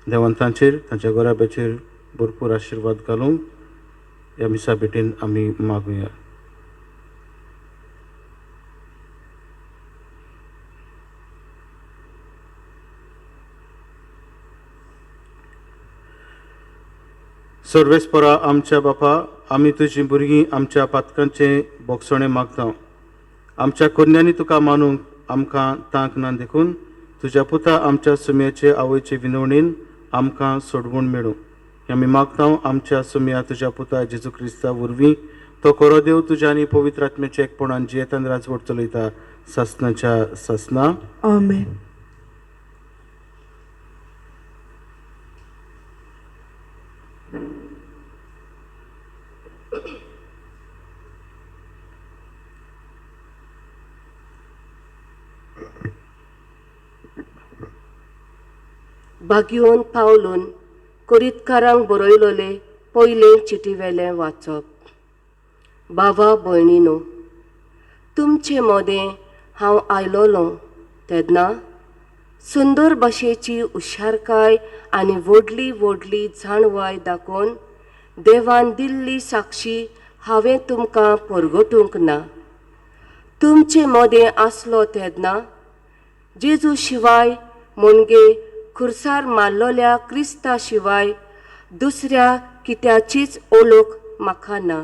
देवान तांचेर तांच्या गोराब्याचेर भरपूर आशिर्वाद घालूं ह्या मिसा भेटेन आमी मागुया. सर्वेस्परा आमच्या बापा, आमी तुजी भुरगीं आमच्या पातकांचे बोगसणे मागता. आमच्या कन्यांनी तुका मानूंक आमकां तांक ना देखून तुज्या पुता आमच्या सुमयाचे आवयचे विनवणेन आमकां सोडवून मेळूं. आमी मागता आमच्या सुमया तुज्या पुता जेजू क्रिस्ता वरवीं तो खरो देव तुज्या आनी पवित्र आत्म्याच्या एकपणान जियेतान राजवट चलयता सासनाच्या सासना. आमेन. भाग्योन पावलून कोरीतकारांक बरयलोले पयले चिटीवेलें वाचप. बाबा भयणीनो, तुमचे मोदें हांव आयलोलों तेन्ना सुंदर भाशेची हुशारकाय आनी व्हडली व्हडली जाणवाय दाखोवन देवान दिल्ली साक्षी हांवें तुमकां परगटूंक ना. तुमचे मोदें आसलो तेन्ना जेजू शिवाय म्हणजे खुर्सार मारलोल्या क्रिस्ता शिवाय दुसऱ्या कित्याचीच ओळख म्हाका ना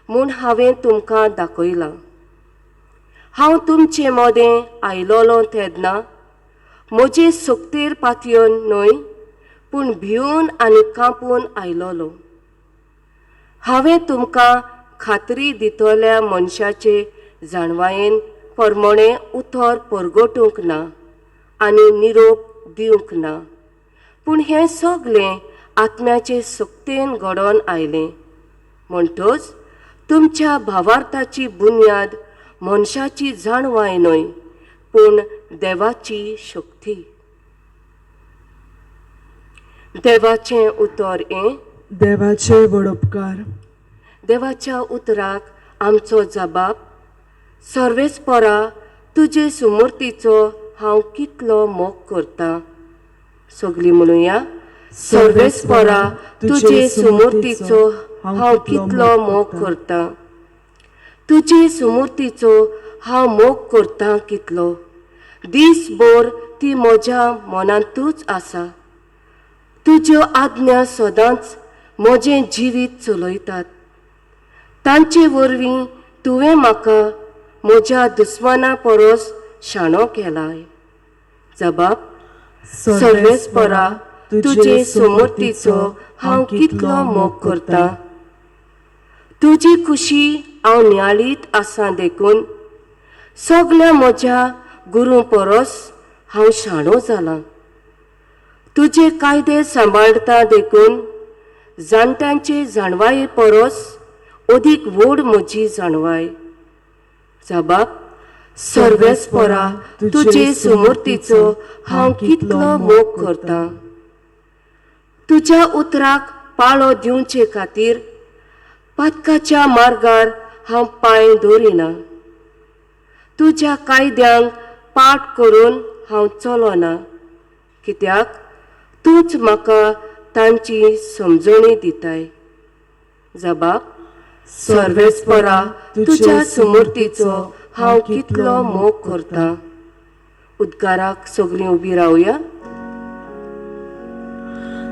म्हूण हांवें तुमकां दाखयलां. हांव तुमचे मोदें आयलोलों तेन्ना म्हजे सोकतेर पातयेवन न्हय पूण भिवन आनी कांपून आयलोलो. हांवें तुमकां खात्री दितल्या मनशाचे जाणवायेन परमणे उतर परगटूंक ना आनी निरोप दिवंक ना, पूण हें सगलें आत्म्याचे सोकतेन घडोवन आयलें. म्हणटच तुमच्या भावार्थाची बुन्याद मनशाची जाणवाय न्हय पूण देवाची शक्ती. देवाचें उतर हें. देवाचे बडोपकार. देवाच्या उतराक आमचो जबाब. सर्वेस्परा तुजे सुमूर्तीचो हांव कितलो मोग करतां. सगळीं म्हणुया. सर्वेस्परा तुजे सुमूर्तीचो हांव कितलो मोग करतां. तुजे सुमूर्तीचो हांव मोग करतां कितलो. दीसभर ती म्हज्या मनांतूच आसा. तुज्यो आज्ञा सदांच म्हजें जिवीत चलयतात. तांचे वरवीं तुवें म्हाका म्हज्या दुस्माना परस शाणो केलाय. जबाब. सर्वेस्परा तुजे सुमूर्तीचो हांव कितलो मोग करतां. तुजी खुशी हांव नियाळीत आसां देखून सगळ्या म्हज्या गुरू परस हांव शाणो जालां. तुजे कायदे सांबाळटा देखून जाणट्यांचे जाणवाये परस अदीक व्हड म्हजी जाणवाय. जबाब. सर्वेस्परा तुजे सुमूर्तीचो हांव कितलो मोग करतां. तुज्या उतराक पाळो दिवचे खातीर पातकाच्या मार्गार हांव पांय दवरिना. तुज्या कायद्यांक पाठ करून हांव चलोना कित्याक तूंच म्हाका तांची समजणी दिताय. जबाब. सर्वेस्परा तुज्या सुमूर्तीचो हांव कितलो मोग करतां. उद्गाराक सगळीं उबी रावया.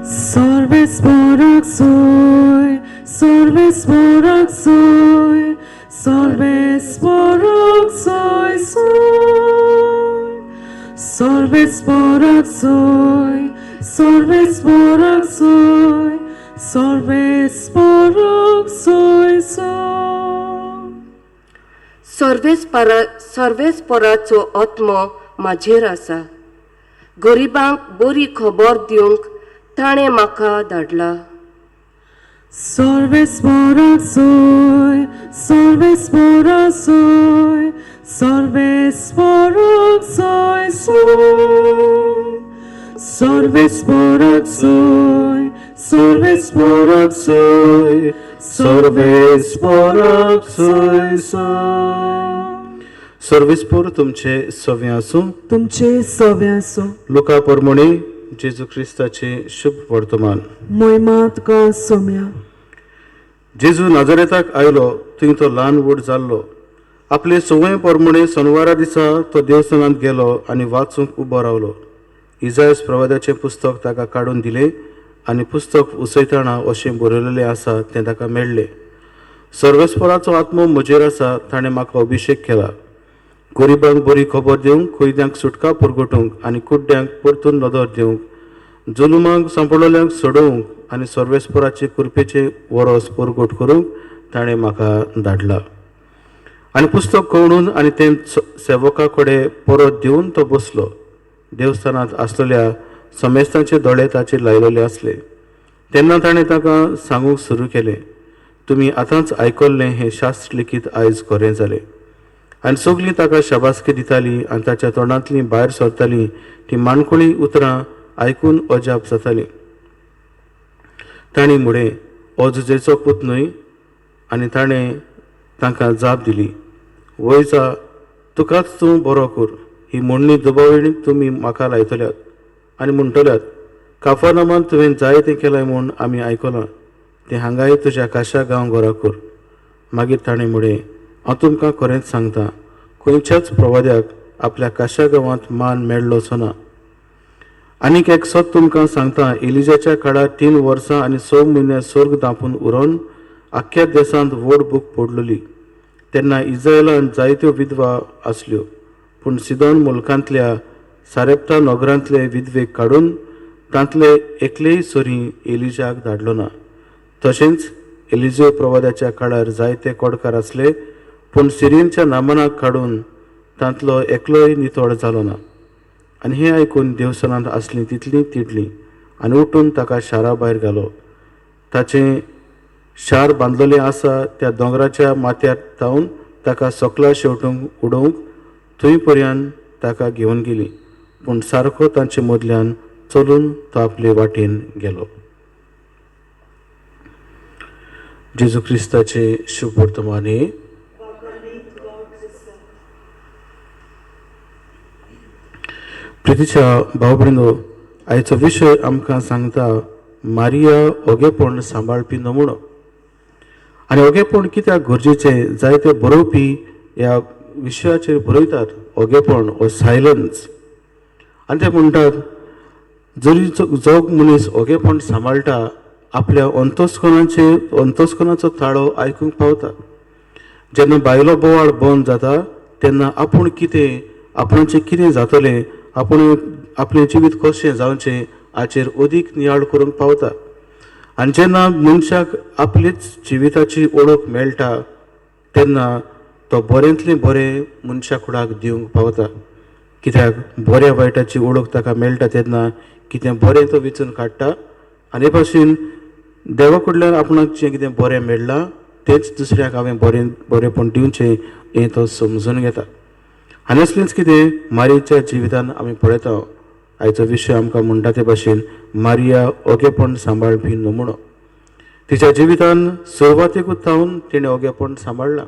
सर्वेस्पराक सोय, सर्वेस्पराक सोय, सर्वेस्पराक सोय सोय. सर्वेस्पराक सोय, सर्वेस्पराक सोय, सर्वेस्पराक सोय सोय. सर्वेस्पराचो आत्मो म्हाजेर आसा. गरिबांक बरी खबर दिवंक ताणें म्हाका धाडला. सर्वेस्पराक सोय, सर्वेस्पराक सोय, सर्वेस्पराक सोय सोय. सर्वेस्पराक सोय, सर्वेस्पराक सोय, सर्वेस्पराक सोय सोय. सर्विस्पूर तुमचे सव्य आसूं. तुमचे सवे आसूं. लुका परमणी जेजू क्रिस्ताचे शुभ वर्तमान. मोहिमा तुका सोम्या. जेजू नाजरेताक आयलो, थंय तो ल्हान वूड जाल्लो. आपले सवय परमणे सोनवारा दिसा तो देवस्थानांत गेलो आनी वाचूंक उबो रावलो. इजायास प्रवाद्याचें पुस्तक ताका काडून दिलें आनी पुस्तक उसयतना अशें बरयलेलें आसा तें ताका मेळ्ळें. सर्वेस्पराचो आत्मो म्हजेर आसा, ताणें म्हाका अभिशेक केला. गरिबांक बरी खबर दिवंक, खैद्यांक सुटका पुरगटूंक आनी कुड्ड्यांक परतून नदर दिवंक, जुलुमांक सांपळिल्ल्यांक सोडोवंक आनी सर्वेस्पराचे कृपेचे वरोस पुरगट करूंक ताणें म्हाका धाडला. आनी पुस्तक कवणून आनी तें सेवका कडेन परत दिवन तो बसलो. देवस्थानांत आसलेल्या समेस्तांचे दोळे ताचेर लायलेले आसले. तेन्ना ताणें ताका सांगूंक सुरू केलें, तुमी आतांच आयकल्लें हें शास्त्र लिखीत आयज खरें जालें. आनी सगळीं ताका शाबासकी दितालीं आनी ताच्या तोंडांतलीं भायर सरतालीं ती माणकुळी उतरां आयकून अजाप जातालीं. तांणी मुडें, हो जुजेचो पूत न्हय? आनी ताणें तांकां जाप दिली, वय जा, तुकाच तूं बरो कर. ही म्हणणी दुबावणी तुमी म्हाका लायतल्यात आनी म्हणटल्यात, काफरनामांत तुवें जाय तें केलें म्हूण आमी आयकलां, तें हांगाय तुज्या काशा गांव घरा कर. मागीर ताणें मुडें, हांव तुमकां खरेंच सांगतां, खंयच्याच प्रवाद्याक आपल्या काशा गांवांत मान मेळ्ळो ना. आनीक एक सत तुमकां सांगता, एलिजाच्या काळार 3 वर्सां आनी 6 म्हयने स्वर्ग धांपून उरोवन आख्ख्या देशांत व्हड बूक पडलेली. तेन्ना इस्रायेलांत जायत्यो विधवा आसल्यो, पूण सिदोन मुल्कांतल्या सारेप्ता नगरांतले विधवेक काडून तांतले एकलेय सोरी एलिजाक धाडलो ना. तशेंच एलिजा प्रवाद्याच्या काळार जायते कोडकार आसले, पूण सिरियनच्या नामानाक काडून तांतलो एकलोय नितोड जालो ना. आनी हें आयकून देवस्थानांत आसलीं तितलीं तिडलीं आनी उठून ताका शारा भायर घालो. ताचें शार बांदलेलें आसा त्या दोंगराच्या माथ्यार थावन ताका सकला शेवटूंक उडोवंक थंय पर्यंत ताका घेवन गेलीं, पूण सारको तांचे मदल्यान चलून तो आपले वाटेन गेलो. जेजू क्रिस्ताचे शुभ वर्तमान. प्रितीच्या भाव भयणो, आयचो विशय आमकां सांगता मारिया ओगेपण सांबाळपी नमुनो. आनी ओगेपण कित्याक गरजेचें जायते बरोवपी ह्या विशयाचेर बरयतात, ओगेपण ओ सायलन्स. आनी ते म्हणटात, जरी जो मनीस ओगेपण सांबाळटा आपल्या अंतस्करणाचो ताळो आयकूंक पावता. जेन्ना बायलो बोवाळ बंद जाता तेन्ना आपूण कितें, आपणाचें कितें जातलें, आपूण आपलें जिवीत कशें जावचें हाचेर अदीक नियाळ करूंक पावता. आनी जेन्ना मनशाक आपलीच जिविताची ओळख मेळटा तेन्ना तो बरेंतलें बरें मनशा फुडाक दिवंक पावता. कित्याक बऱ्या वायटाची ओळख ताका मेळटा तेन्ना कितें बरें तो वेंचून काडटा आनी भाशेन देवा कडल्यान आपणाक जें कितें बरें मेळ्ळां तेंच दुसऱ्याक हांवें बरेंपण दिवचें हें तो समजून घेता. आनी असलेंच कितें मारियेच्या जिवितान आमी पळयता. आयचो विशय आमकां म्हणटा ते भाशेन मारिया ओगेपण सांबाळपी नमुनो. तिच्या जिवितान सुरवातेकूच थावन तिणें ओगेपण सांबाळलां.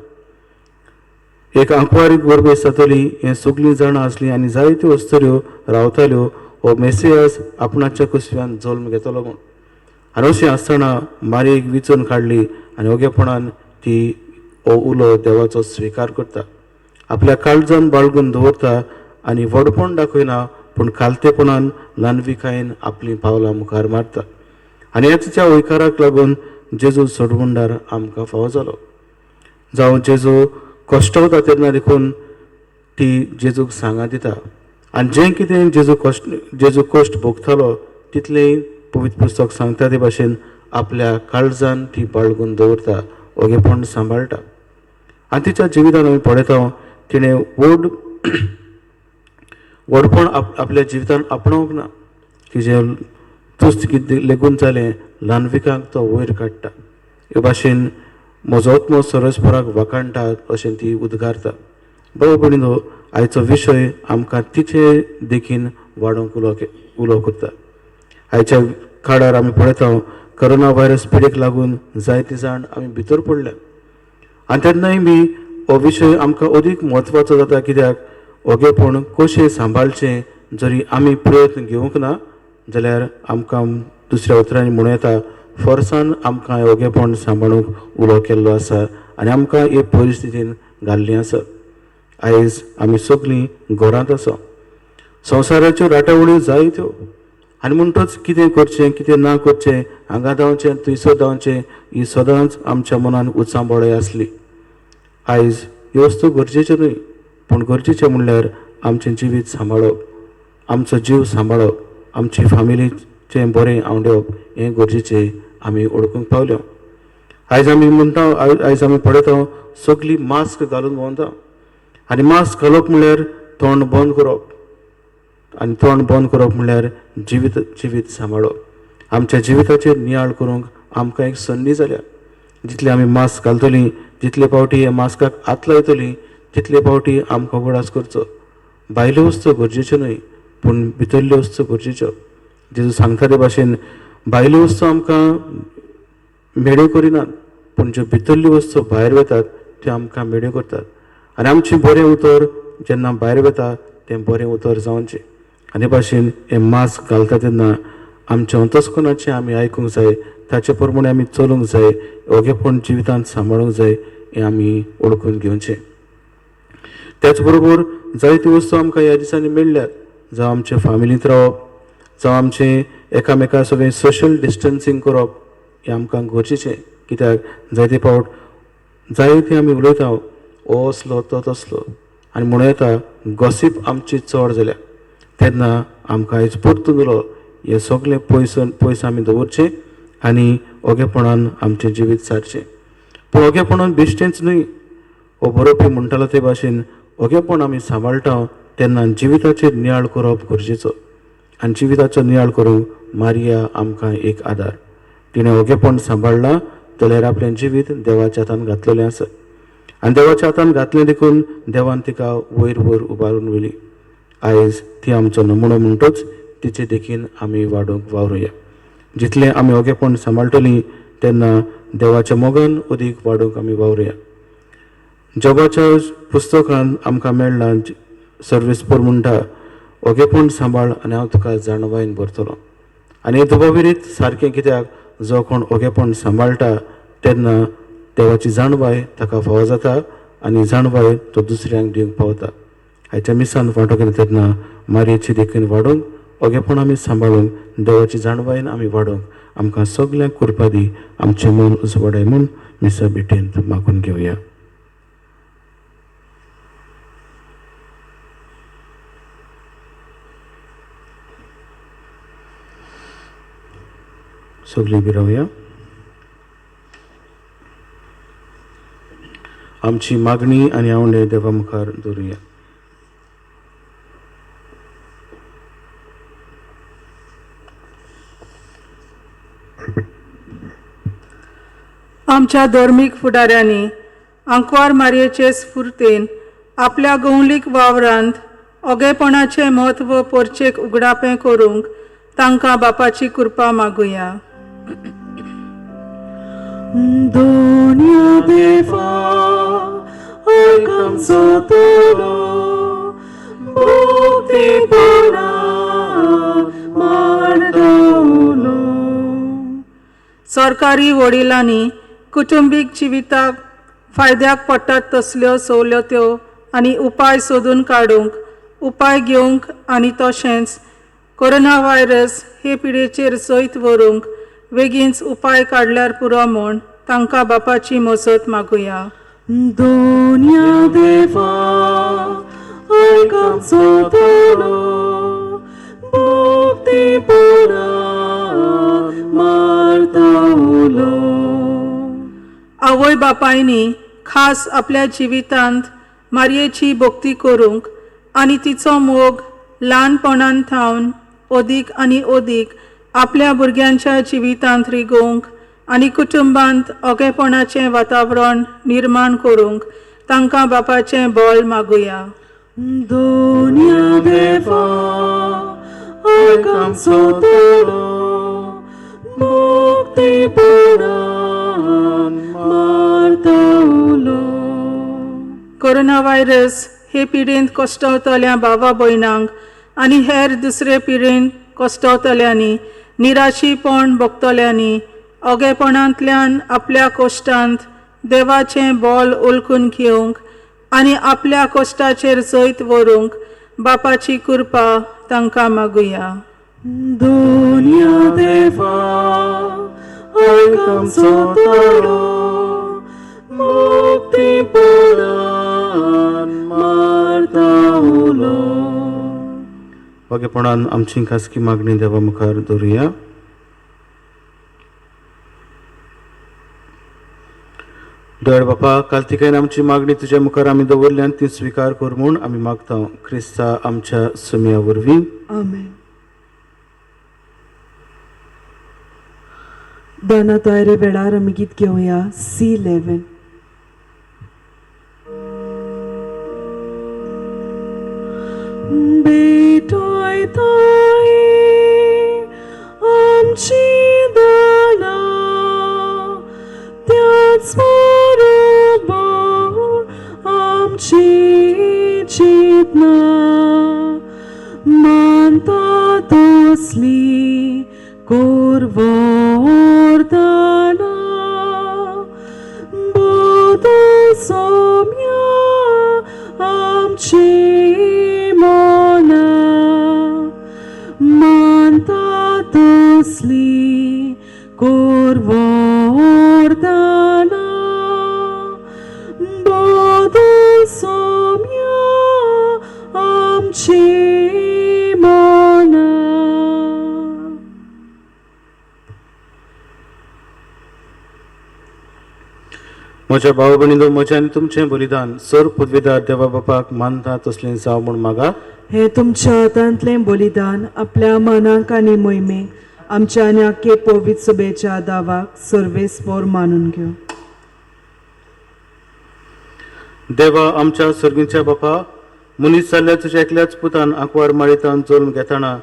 एक आंकवारीक गरबेस जातली हें सगळीं जाणां आसलीं आनी जायत्यो अस्तऱ्यो रावताल्यो हो मेसियास आपणाच्या कुसव्यान जल्म घेतलो म्हूण. आनी अशें आसतना मारयेक विचून काडली आनी ओगेपणान ती हो उलो देवाचो स्विकार करता. आपल्या काळजान बाळगून दवरता आनी व्हडपण दाखयना, पूण खालतेपणान ल्हानविकायेन आपलीं पावलां मुखार मारता. आनी ह्या तिच्या वैकाराक लागून जेजू सोडवंडार आमकां फावो जालो. जावं जेजू कश्टवता तेन्ना देखून ती जेजूक सांगा दिता. आनी जें कितें जेजू कश्ट भोगतालो तितलें पवित्र पुस्तक सांगता ते भाशेन आपल्या काळजान ती बाळगून दवरता, ओगेपण सांबाळटा. आनी तिच्या जिवितान आमी पळयता तिणें व्हडपण आपल्या जिवितान आपणावंक ना. तिजें तुस्त कितें लेगून जालें ल्हानविकांक तो वयर काडटा. हे भाशेन म्हजो आत्मो सरस्पराक वाखाणटा अशें ती उद्गारता. भाव भयणीनो, आयचो विशय आमकां तिचे देखीन वाडोवंक उलो करता. आयच्या काळार आमी पळयता कोरोना व्हायरस पिडेक लागून जायते जाण आमी भितर पडल्या. आनी तेन्नाय बी हो विशय आमकां अदीक म्हत्वाचो जाता, कित्याक ओगेपण कशें सांबाळचें जरी आमी प्रयत्न घेवंक ना जाल्यार आमकां दुसऱ्या उतरांनी म्हणूं येता, फोर्सान आमकां हें ओगेपण सांबाळूंक उलो केल्लो आसा आनी आमकां हे परिस्थितीन घाल्लीं आसा. आयज आमी सगळीं घरांत आसा, संवसाराच्यो राटावळ्यो जायत्यो आनी म्हणटच कितें करचें कितें ना करचें, हांगा धांवचें थंयसर धांवचें, ही सदांच आमच्या मनान उचांबळे आसली. आयज ह्यो वस्तू गरजेच्यो न्हय, पूण गरजेचें म्हणल्यार आमचें जिवीत सांबाळप, आमचो जीव सांबाळप, आमची फामिलीचें बरें आवडप हें गरजेचें आमी ओळखूंक पावल्या. आयज आमी म्हणटा, आयज आमी पळयता सगळीं मास्क घालून भोंवता आनी मास्क घालप म्हणल्यार तोंड बंद करप आनी तोंड बंद करप म्हणल्यार जिवीत सांबाळप. आमच्या जिविताचेर नियाळ करूंक आमकां एक संदी जाल्या. जितले आमी मास्क घालतलीं, जितले फावटी हे मास्काक हात लायतलीं, तितले फावटी आमकां उगडास करचो. भायल्यो वस्तू गरजेच्यो न्हय, पूण भितरल्यो वस्तू गरजेच्यो. जेजू सांगता ते भाशेन भायल्यो वस्तू आमकां मेड्यो करिनात, पूण ज्यो भितरल्यो वस्तू भायर वतात त्यो आमकां मेड्यो करतात. आनी आमचें बरें उतर जेन्ना भायर वता तें बरें उतर जावचें. आनी भाशेन हें मास्क घालता तेन्ना आमच्या अंतस्करणाचें आमी आयकूंक जाय, ताचे प्रमाणे आमी चलूंक जाय, ओगेपण जिवितांत सांबाळूंक जाय हें आमी ओळखून घेवचें. त्याच बरोबर जायत्यो वस्तू आमकां ह्या दिसांनी मेळ्ळ्यात, जावं आमचे फामिलींत रावप, जावं आमचें एकामेका सगळें सोशल डिस्टन्सींग करप हें आमकां गरजेचें. कित्याक जायते फावट जायते आमी उलयता हो असलो तो तसलो आनी म्हणूं येता गॉसीप आमची चड जाल्या, तेन्ना आमकां आयज परतून उलो हें सगळें पयस आमी दवरचें आनी ओगेपणान आमचें जिवीत सारचें. पूण ओगेपणान बेश्टेंच न्हय, हो बरोवपी म्हणटालो ते भाशेन ओगेपण आमी सांबाळटा तेन्ना जिविताचेर नियाळ करप गरजेचो. आनी जिविताचो नियाळ करूंक मारिया आमकां एक आदार. तिणें ओगेपण सांबाळलां जाल्यार आपलें जिवीत देवाच्या हातान घातलेलें आसा आनी देवाच्या हातान घातलें देखून देवान तिका वयर वयर उबारून व्हेली. आयज ती आमचो नमुनो म्हणटच तिचे देखीन आमी वाडोवंक वावरुया. जितलें आमी ओगेपण सांबाळटलीं तेन्ना देवाच्या मोगान अदीक वाडोवंक आमी वावरुया. जॉबाच्या पुस्तकान आमकां मेळ्ळां, सर्वीस पोर म्हणटा ओगेपण सांबाळ आनी हांव तुका जाणवायन भरतलो. आनी हें दुबाविरीत सारकें, कित्याक जो कोण ओगेपण सांबाळटा तेन्ना देवाची जाणवाय ताका फावो जाता आनी जाणवाय तो दुसऱ्यांक दिवंक पावता. आयच्या मिसान फाटो केले तेन्ना मारयेची देखीन वाडोवंक ओगेपण आमी सांबाळूंक देवाची जाणवायन आमी वाडोवंक आमकां सगल्यांक कृपा दी. आमचें मन उजवाडाय म्हूण मिसा बिटेन मागून घेवया. सगळीं भिरावया. आमची मागणी आनी आवडे देवा मुखार दवरुया. आमच्या धर्मीक फुडाऱ्यांनी आंकवार मारयेचे स्फूर्तेन आपल्या गवळीक वावरांत ओगेपणाचें म्हत्व परचेक उगडापें करूंक तांकां बापाची कृपा मागुया. दोनिया देवा ऐक आमचो तोलो, भोक्तीपणान मारतालो. सरकारी वडिलांनी कुटुंबीक जिविताक फायद्याक पडटात तसल्यो सवलत्यो आनी उपाय सोदून काडूंक उपाय घेवंक आनी तशेंच कोरोना व्हायरस हे पिडेचेर जैत व्हरूंक बेगीनच उपाय काडल्यार पुरो म्हूण तांकां बापाची मजत मागुया. दोनिया देवा ऐक आमचो तोलो, भोक्तीपणान मारतालो. आवय बापायनी खास आपल्या जिवितांत मारयेची भोक्ती करूंक आनी तिचो मोग ल्हानपणान थावन अदीक आनी अदीक आपल्या भुरग्यांच्या जिवितांत रिगोवंक आनी कुटुंबांत ओगेपणाचें वातावरण निर्माण करूंक तांकां बापाचें बळ मागुया. दोनिया देवा ऐक आमचो तोलो, भोक्तीपणान मारतालो. कोरोना व्हायरस हे पिडेंत कश्टावतल्या भावा भयणांक आनी हेर दुसरे पिडेंत कश्टावतल्यांनी निराशीपण भोगतल्यांनी ओगेपणांतल्यान आपल्या कश्टांत देवाचें बोल ओळखून घेवंक आनी आपल्या कश्टाचेर जैत व्हरूंक बापाची कृपा तांकां मागुया. दुनिया देवा ऐक आमचो तोडो मुक्तीपणान मारता उलो. वागेपणान आमची खासगी मागणी देवा मुखार दवरुया. दयाळ बापा, कालतिकेन आमची मागणी तुज्या मुखार आमी दवरली आनी ती स्विकार कर म्हूण आमी मागता. क्रिस्ता आमच्या सुमया वरवीं. आमेन. दाना तयारे वेळार आमी गीत घेवया C11. बेटाय ताई आमची दाना त्याच बरोबर आमची चेतना मानता तसली कोरवरदाना बोधो सोम्या आमची मोना मानता तसली कोरवरदाना बोधो सोम्या आमची मोना. म्हज्या भाव भयणींनो, म्हजें आनी तुमचें बलिदान सर पदवीदार देवा बापाक मानता तसलें जावं म्हूण मागा. हे तुमच्या हातांतलें बलिदान आपल्या मनाक आनी मोहिमेक आमच्या आनी आख्खे पवित्र सभेच्या दावाक सर्वेस्पर मानून घेव. देवा आमच्या सर्गीच्या बापा, मनीस जाल्ल्या तुज्या एकल्याच पुतान आंकवार माळयेंतल्यान जल्म घेताना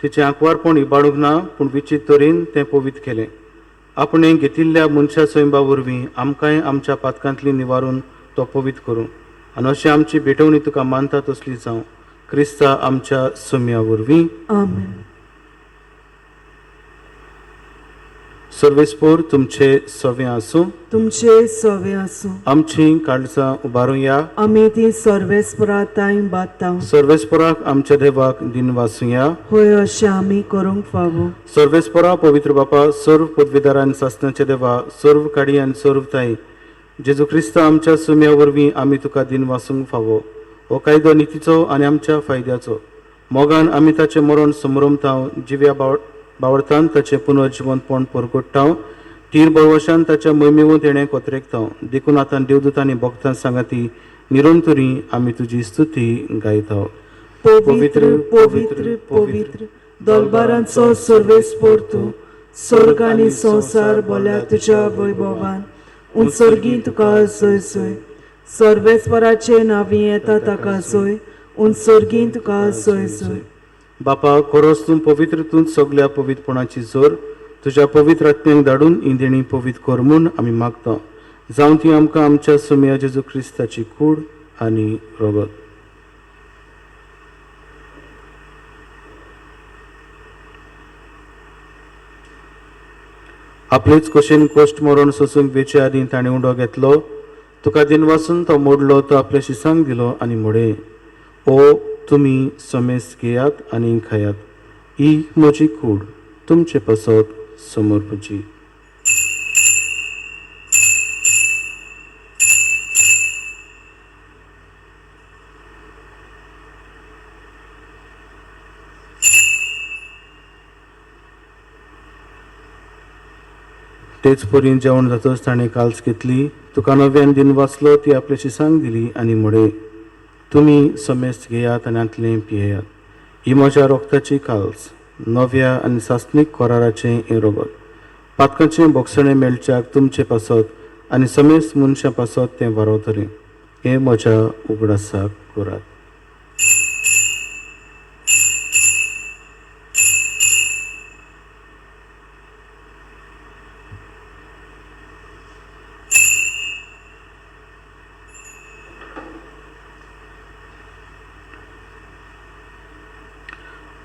तिचें आंकवारपण इबाडूंक ना, पूण विचित तरेन तें पवित्र केलें. आपणें घेतिल्ल्या मनशा स्वयंबा वरवीं आमकांय आमच्या पातकांतली निवारून तो पवित्र करूं आनी अशी आमची भेटवणी तुका मानता तसली जावं. क्रिस्ता आमच्या सुमया वरवीं. आमेन. सर्वेस्पोर तुमचे सवें आसूं. तुमचे सवे आसूं. आमची काळजां उबारूया. आमी ती सर्वेस्पराताय बाताव. सर्वेस्पोराक आमच्या देवाक दिन वासुया. होय अशें आमी करूंक फावो. सर्वेस्पोरा पवित्र बापा, सर्व पदवीदारान सासणाचे देवा, सर्व काडी आनी सर्व ताई, जेजू क्रिस्ता आमच्या सुमया वरवीं आमी तुका दिन वासूंक फावो. हो कायदो नितीचो आनी आमच्या फायद्याचो. मोगान आमी ताचें मरण समरमताव. जिव्या बावळतान ताचें पुनर्जिवनपण परगट्टाव. तीर बळवशान ताच्या मोहिमेवंत येणे कोतरेकताव. देखून आतां देवदूतांनी भक्तां सांगाती निरंतरी आमी तुजी स्तुती गायताव. पवित्र पवित्र पवित्र दरबारांचो सर्वेस्पर तूं. स्वर्ग आनी संवसार बोल्या तुज्या वैभवान उंचर्गी तुका जय जय. सर्वेस्पराचे नांवी येता ताका जय. उंचर्गी तुका जय जय. बापा, खरोच तूं पवित्र, तूंच सगल्या पवित्रपणाची जोर. तुज्या पवित्र आत्म्यांक धाडून ही देणी पवित्र कर म्हूण आमी मागता. जावं ती आमकां आमच्या सुमया जेजू क्रिस्ताची कूड आनी रगत. आपलेच कशेन कश्ट मरण सोसूंक वेचे आदी ताणें उंडो घेतलो. तुका दिन वासून तो मोडलो, तो आपल्या शिसांक दिलो आनी म्हडे, ओ तुमी समेस घेयात आनी खायात. ही म्हजी कूड, तुमचे पसत समर्पची. तेच परीन जेवण जातच ताणें काल्स घेतली. तुका नव्यान दिन वाचलो, ती आपल्या शिसांक दिली आनी म्हडे, तुमी समेस्त घेयात आनी आतलें पियेयात. ही म्हज्या रोगताची काल्स, नव्या आनी सासनीक कोराराचें हें रगत. पातकाचें बोगसणें मेळच्याक तुमचें पासत आनी समेस्त मनशां पासत तें वारवतलें. हें म्हज्या उगडासाक करात.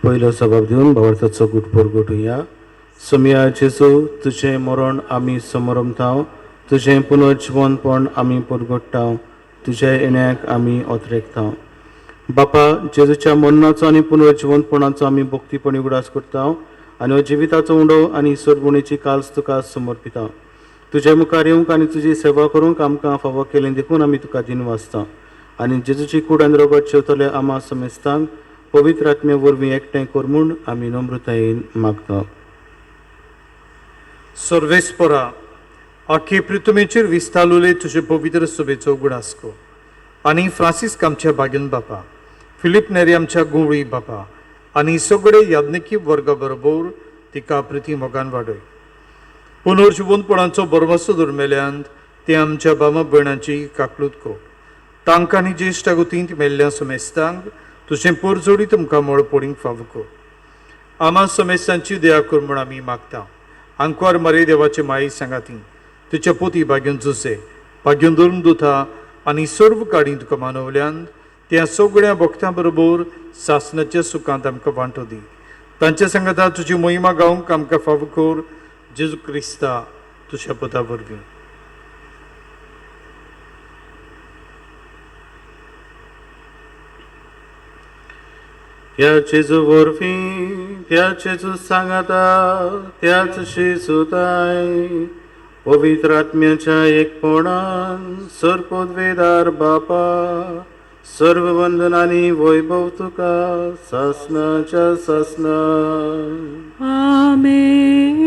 पयलो जबाब दिवन भावार्थाचो गुट परगटुया. सोम्या जेजू, तुझें मरण आमी समरमताव, तुझें पुनर्जिवनपण आमी परगट्टाव, तुझ्या येण्याक आमी ओतरेकताव. बापा, जेजूच्या मरणाचो आनी पुनर्जिवनपणाचो आमी भक्तीपणी उगडास करताव आनी हो जिविताचो उंडो आनी सोडवणेची काल्स तुका समर्पिताव. तुजे मुखार येवंक आनी तुजी सेवा करूंक आमकां फावो केलें देखून आमी तुका दिन वाचता आनी जेजूची कूड आनी रोगट शेवतले आमा समेस्तांक पवित्र आत्मे वरवीं एकठांय कर म्हूण आमी नम्रतायेन मागता. सर्वेस्परा, आख्खे पृथ्वीचेर विस्तारलेले तुजे पवित्र सभेचो उगडास कर आनी फ्रांसीस आमच्या बागेन बापा, फिलीप नेरी आमच्या गुवळी बापा आनी सगळे याज्ञिकी वर्गा बरोबर तिका प्रिती मोगान वाडय. पुनर्जिवनपणाचो बरवसो दरमेल्यान ते आमच्या बामा भयणांची काकलूत कर. तांकां आनी ज्येश्ठ गुतींत मेल्ल्या समेस्तांक तुजें परजोडी तुमकां मोळ पडींक फावो कर. आमा समेस्तांची दया कर म्हूण आमी मागता. आंकवार मारे देवाचे माये सांगाती तुच्या पोती भाग्यून जुसे भाग्यून धरून दुथा आनी सर्व काडी तुका मानवल्यान त्या सगळ्या भक्तां बरोबर सासणाच्या सुखांत आमकां वांटो दी. तांच्या सांगाता तुजी महिमा गावंक आमकां फावो कर. जेजू क्रिस्ता तुज्या पोता वरवीं. त्या जेजू वरवीं त्या जेजू सांगाता त्याच शिजूताय पवित्र आत्म्याच्या एकपणान सर्पोद्वेदार बापा सर्व वंदनानी वैभव तुका सासनाच्या सासना. आमेन.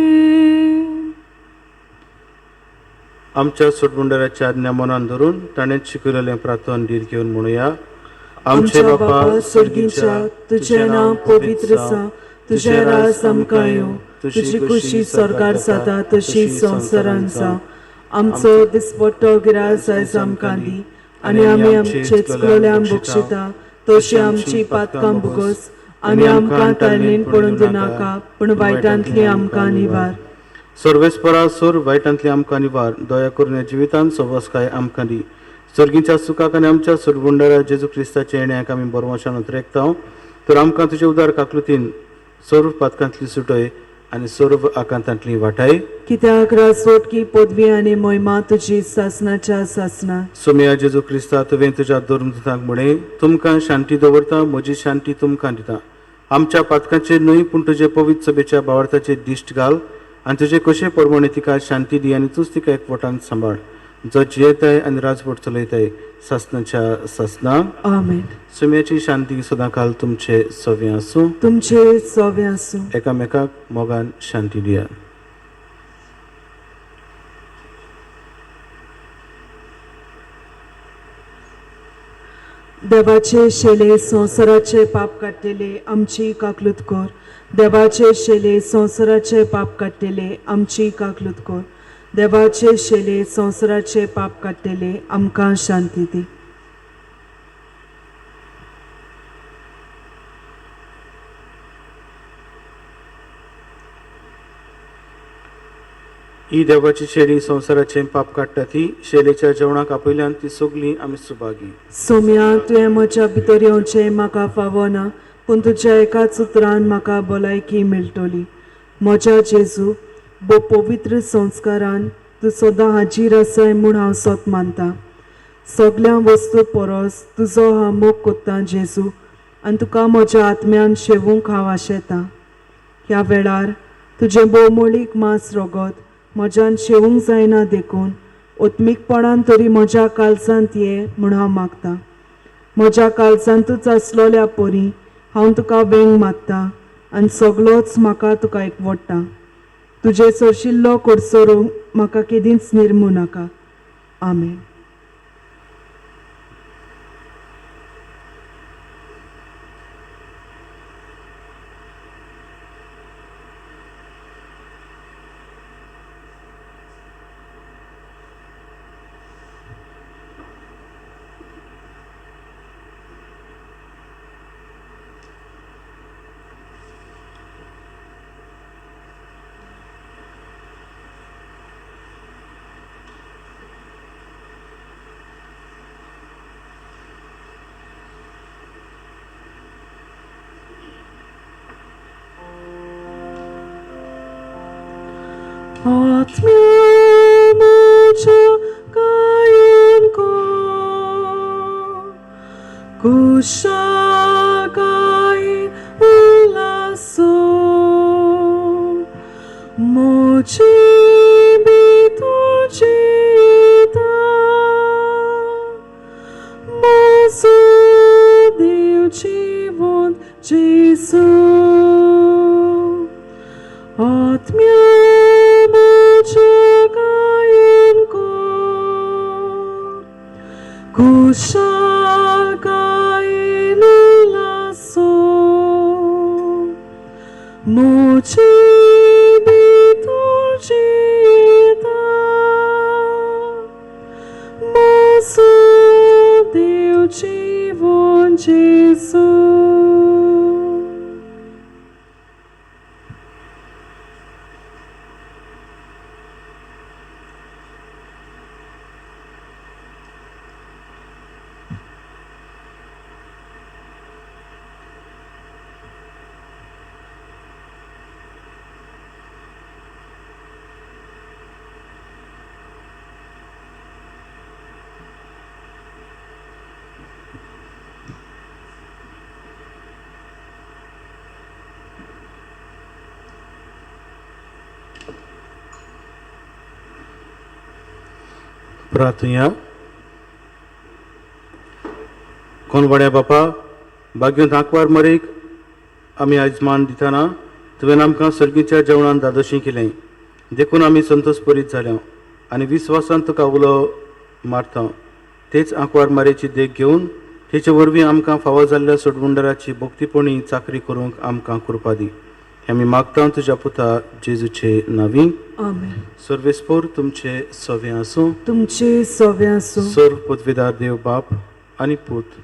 आमच्या सोडमुंडराच्या आज्ञा मनान धरून ताणें शिकयलेलें प्रार्थन दीर घेवन म्हणुया. आमचे बापा स्वर्गीच्या, तुझें नाव पवित्र आसा, तुझें राज आमकां येवं, तुजी खुशी स्वर्गार जाता तशी संवसारान जावं. आमचो दिसपट्टो गिरास आयज आमकां दी आनी आमी आमचे चुकलोल्यांक बक्षिता तशी आमची पातकां बुगोस आनी आमकां ताळणेन पडून दिनाका पूण वायटांतली आमकां निवार. सर्वेस्परा सोर वायटांतली आमकां निवार. दया करून ह्या जिवितांत सवस्काय आमकां दी. सर्गीच्या सुखाक आनी आमच्या सोडगुंडारा जेजू क्रिस्ताच्या येण्याक आमी बरोवशान उतरेकता. तर आमकां तुजे उदार काकलुतीन सर्व पातकांतली सुटय आनी सर्व आकांतांतली वाटाय. कित्याक राजवटकी पदवी आनी मोहिमा तुजी सासनाच्या सासना. सोम्या जेजू क्रिस्ता तुवें तुज्या धर्मदूतांक म्हणे तुमकां शांती दवरता, म्हजी शांती तुमकां दिता. आमच्या पातकांचेर न्हय पूण तुजे पवित्र सभेच्या भावार्थाचेर दिश्ट घाल आनी तुजे कशे परमणे तिका शांती दी आनी तूंच तिका एकवटान सांबाळ. जो जियेताय आनी राजवट चलयताय सासनाच्या सासना. आमेन. सोम्याची शांती सदांकाल तुमचे सवे आसूं. तुमचे सवे आसूं. एकामेकाक मोगान शांती दिया. देवाचे शेले संवसाराचे पाप काडटेले आमची काकलूत कर. देवाचे शेले संवसाराचे पाप काडटेले आमची काकलूत कर. देवाचे शेले संवसाराचे पाप काडटेले आमकां शांती दी. ही देवाची शेळी संवसाराचे पाप काडटा ती शेलेच्या जेवणाक आपयल्यान ती सगळीं आमी सुभागी. सोम्या, तुवें म्हज्या भितर येवचें म्हाका फावो ना पूण तुज्या एकाच उतरान म्हाका भलायकी मेळटली. म्हज्या जेजू, बो पवित्र संस्कारान तूं सदां हाजीर आसाय म्हूण हांव सोत मानता. सगळ्या वस्तू परस तुजो हांव मोग कोत्ता जेजू आनी तुका म्हज्या आत्म्यान शेवूंक हांव आशेतां. ह्या वेळार तुजें भोवमोळीक मांस रगत म्हज्यान शेवूंक जायना देखून ओत्मीकपणान तरी म्हज्या काळजांत ये म्हूण हांव मागतां. म्हज्या काळजांतूच आसलोल्या परी हांव तुका वेंग मागतां आनी सगळोच म्हाका तुका एकवडटा. तुजे सरशिल्लो कोडसोरो म्हाका केदींच निर्मू नाका. आमेन. आत्म्या म्हज्या कायन को कुशागाई उल्हासो मोची भितर जिता म्हजो देव जिवंत जेसू आत्म्या म्हज्या गायन कर कुशागायन उल्हासो मोची भितर जिता म्हजो देव जिवंत जेसू प्रार्थया कोण बड्या बापा भाग्य नाकवार मरेक आमी आयज मान दिताना तुवें आमकां सर्गीच्या जेवणान दादोशी केलें देखून आमी संतोश भरीत जाल्या आनी विस्वासान तुका उलो मारता तेच आंकवार मारेची देख घेवन तेचे वरवीं आमकां फावो जाल्ल्या सोडमुंडराची भोक्तीपणी चाकरी करूंक आमकां कृपा दी आमी मागता तुज्या पुता जेजूचे नांवी आमेन सर्वेस्पोर तुमचे सवे आसूं तुमचे सवे आसूं सर्व पदवीदार देव बाप आनी पूत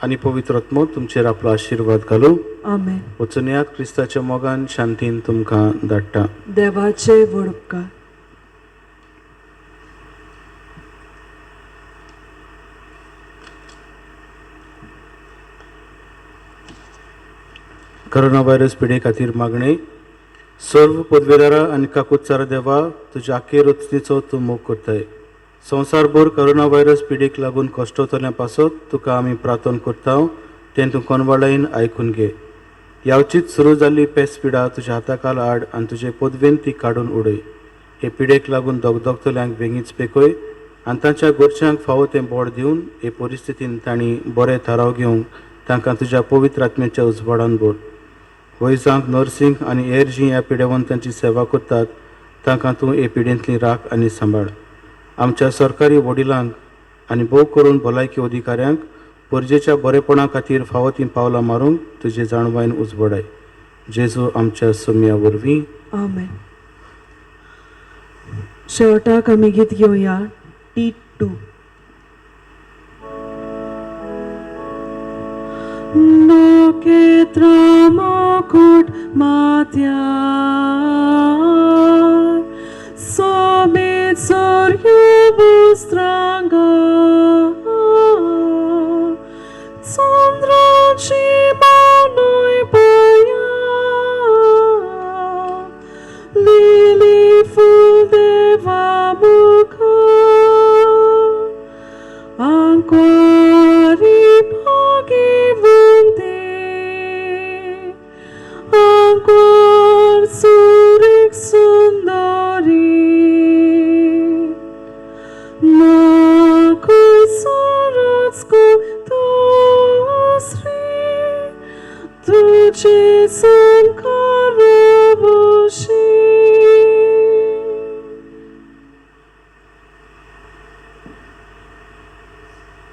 आनी पवित्र आत्मो तुमचेर आपलो आशिर्वाद घालूं आमेन वचून क्रिस्ताच्या मोगान शांतीन तुमकां धाडटा देवाचे व्हड उपकार कोरोना व्हायरस पिडे खातीर मागणे सर्व पदवीदारां आनी काकुत्सार देवा तुज्या आखे रचनेचो तूं मोग करताय संवसारभर कोरोना व्हायरस पिडेक लागून कश्टतल्या पासत तुका आमी प्रार्थना करता तें तूं कोनवाळायन आयकून घे यावचीच सुरू जाल्ली पेस पिडा तुज्या हाताखाल हाड आनी तुजे पदवेन ती काडून उडय हे पिडेक लागून दोगदोगतल्यांक बेगीच पेकय आनी तांच्या गोरच्यांक फावो तें बोड दिवन हे परिस्थितीन तांणी बरें थाराव घेवंक तांकां तुज्या पवित्र आत्म्याच्या उजवाडान भर वैजांक नर्सिंग आनी हेर जीं ह्या पिडेवंतांची सेवा करतात तांकां तूं हे पिडेंतली राख आनी सांबाळ आमच्या सरकारी वडिलांक आनी भोव करून भलायकी अधिकाऱ्यांक परजेच्या बरेपणा खातीर फावो तीं पावलां मारूंक तुजे जाणवायन उजवडाय जेजू आमच्या सोम्या वरवीं आमेन शेवटाक आमी गीत घेवया T 2 Noche mocut matiar Sobit sorgiubus stranga Sondroci manui paia Lili ful deva muca Ancori pagi vunte Ancor surik sundari Nakui suracku tusri Tuji sam karabushi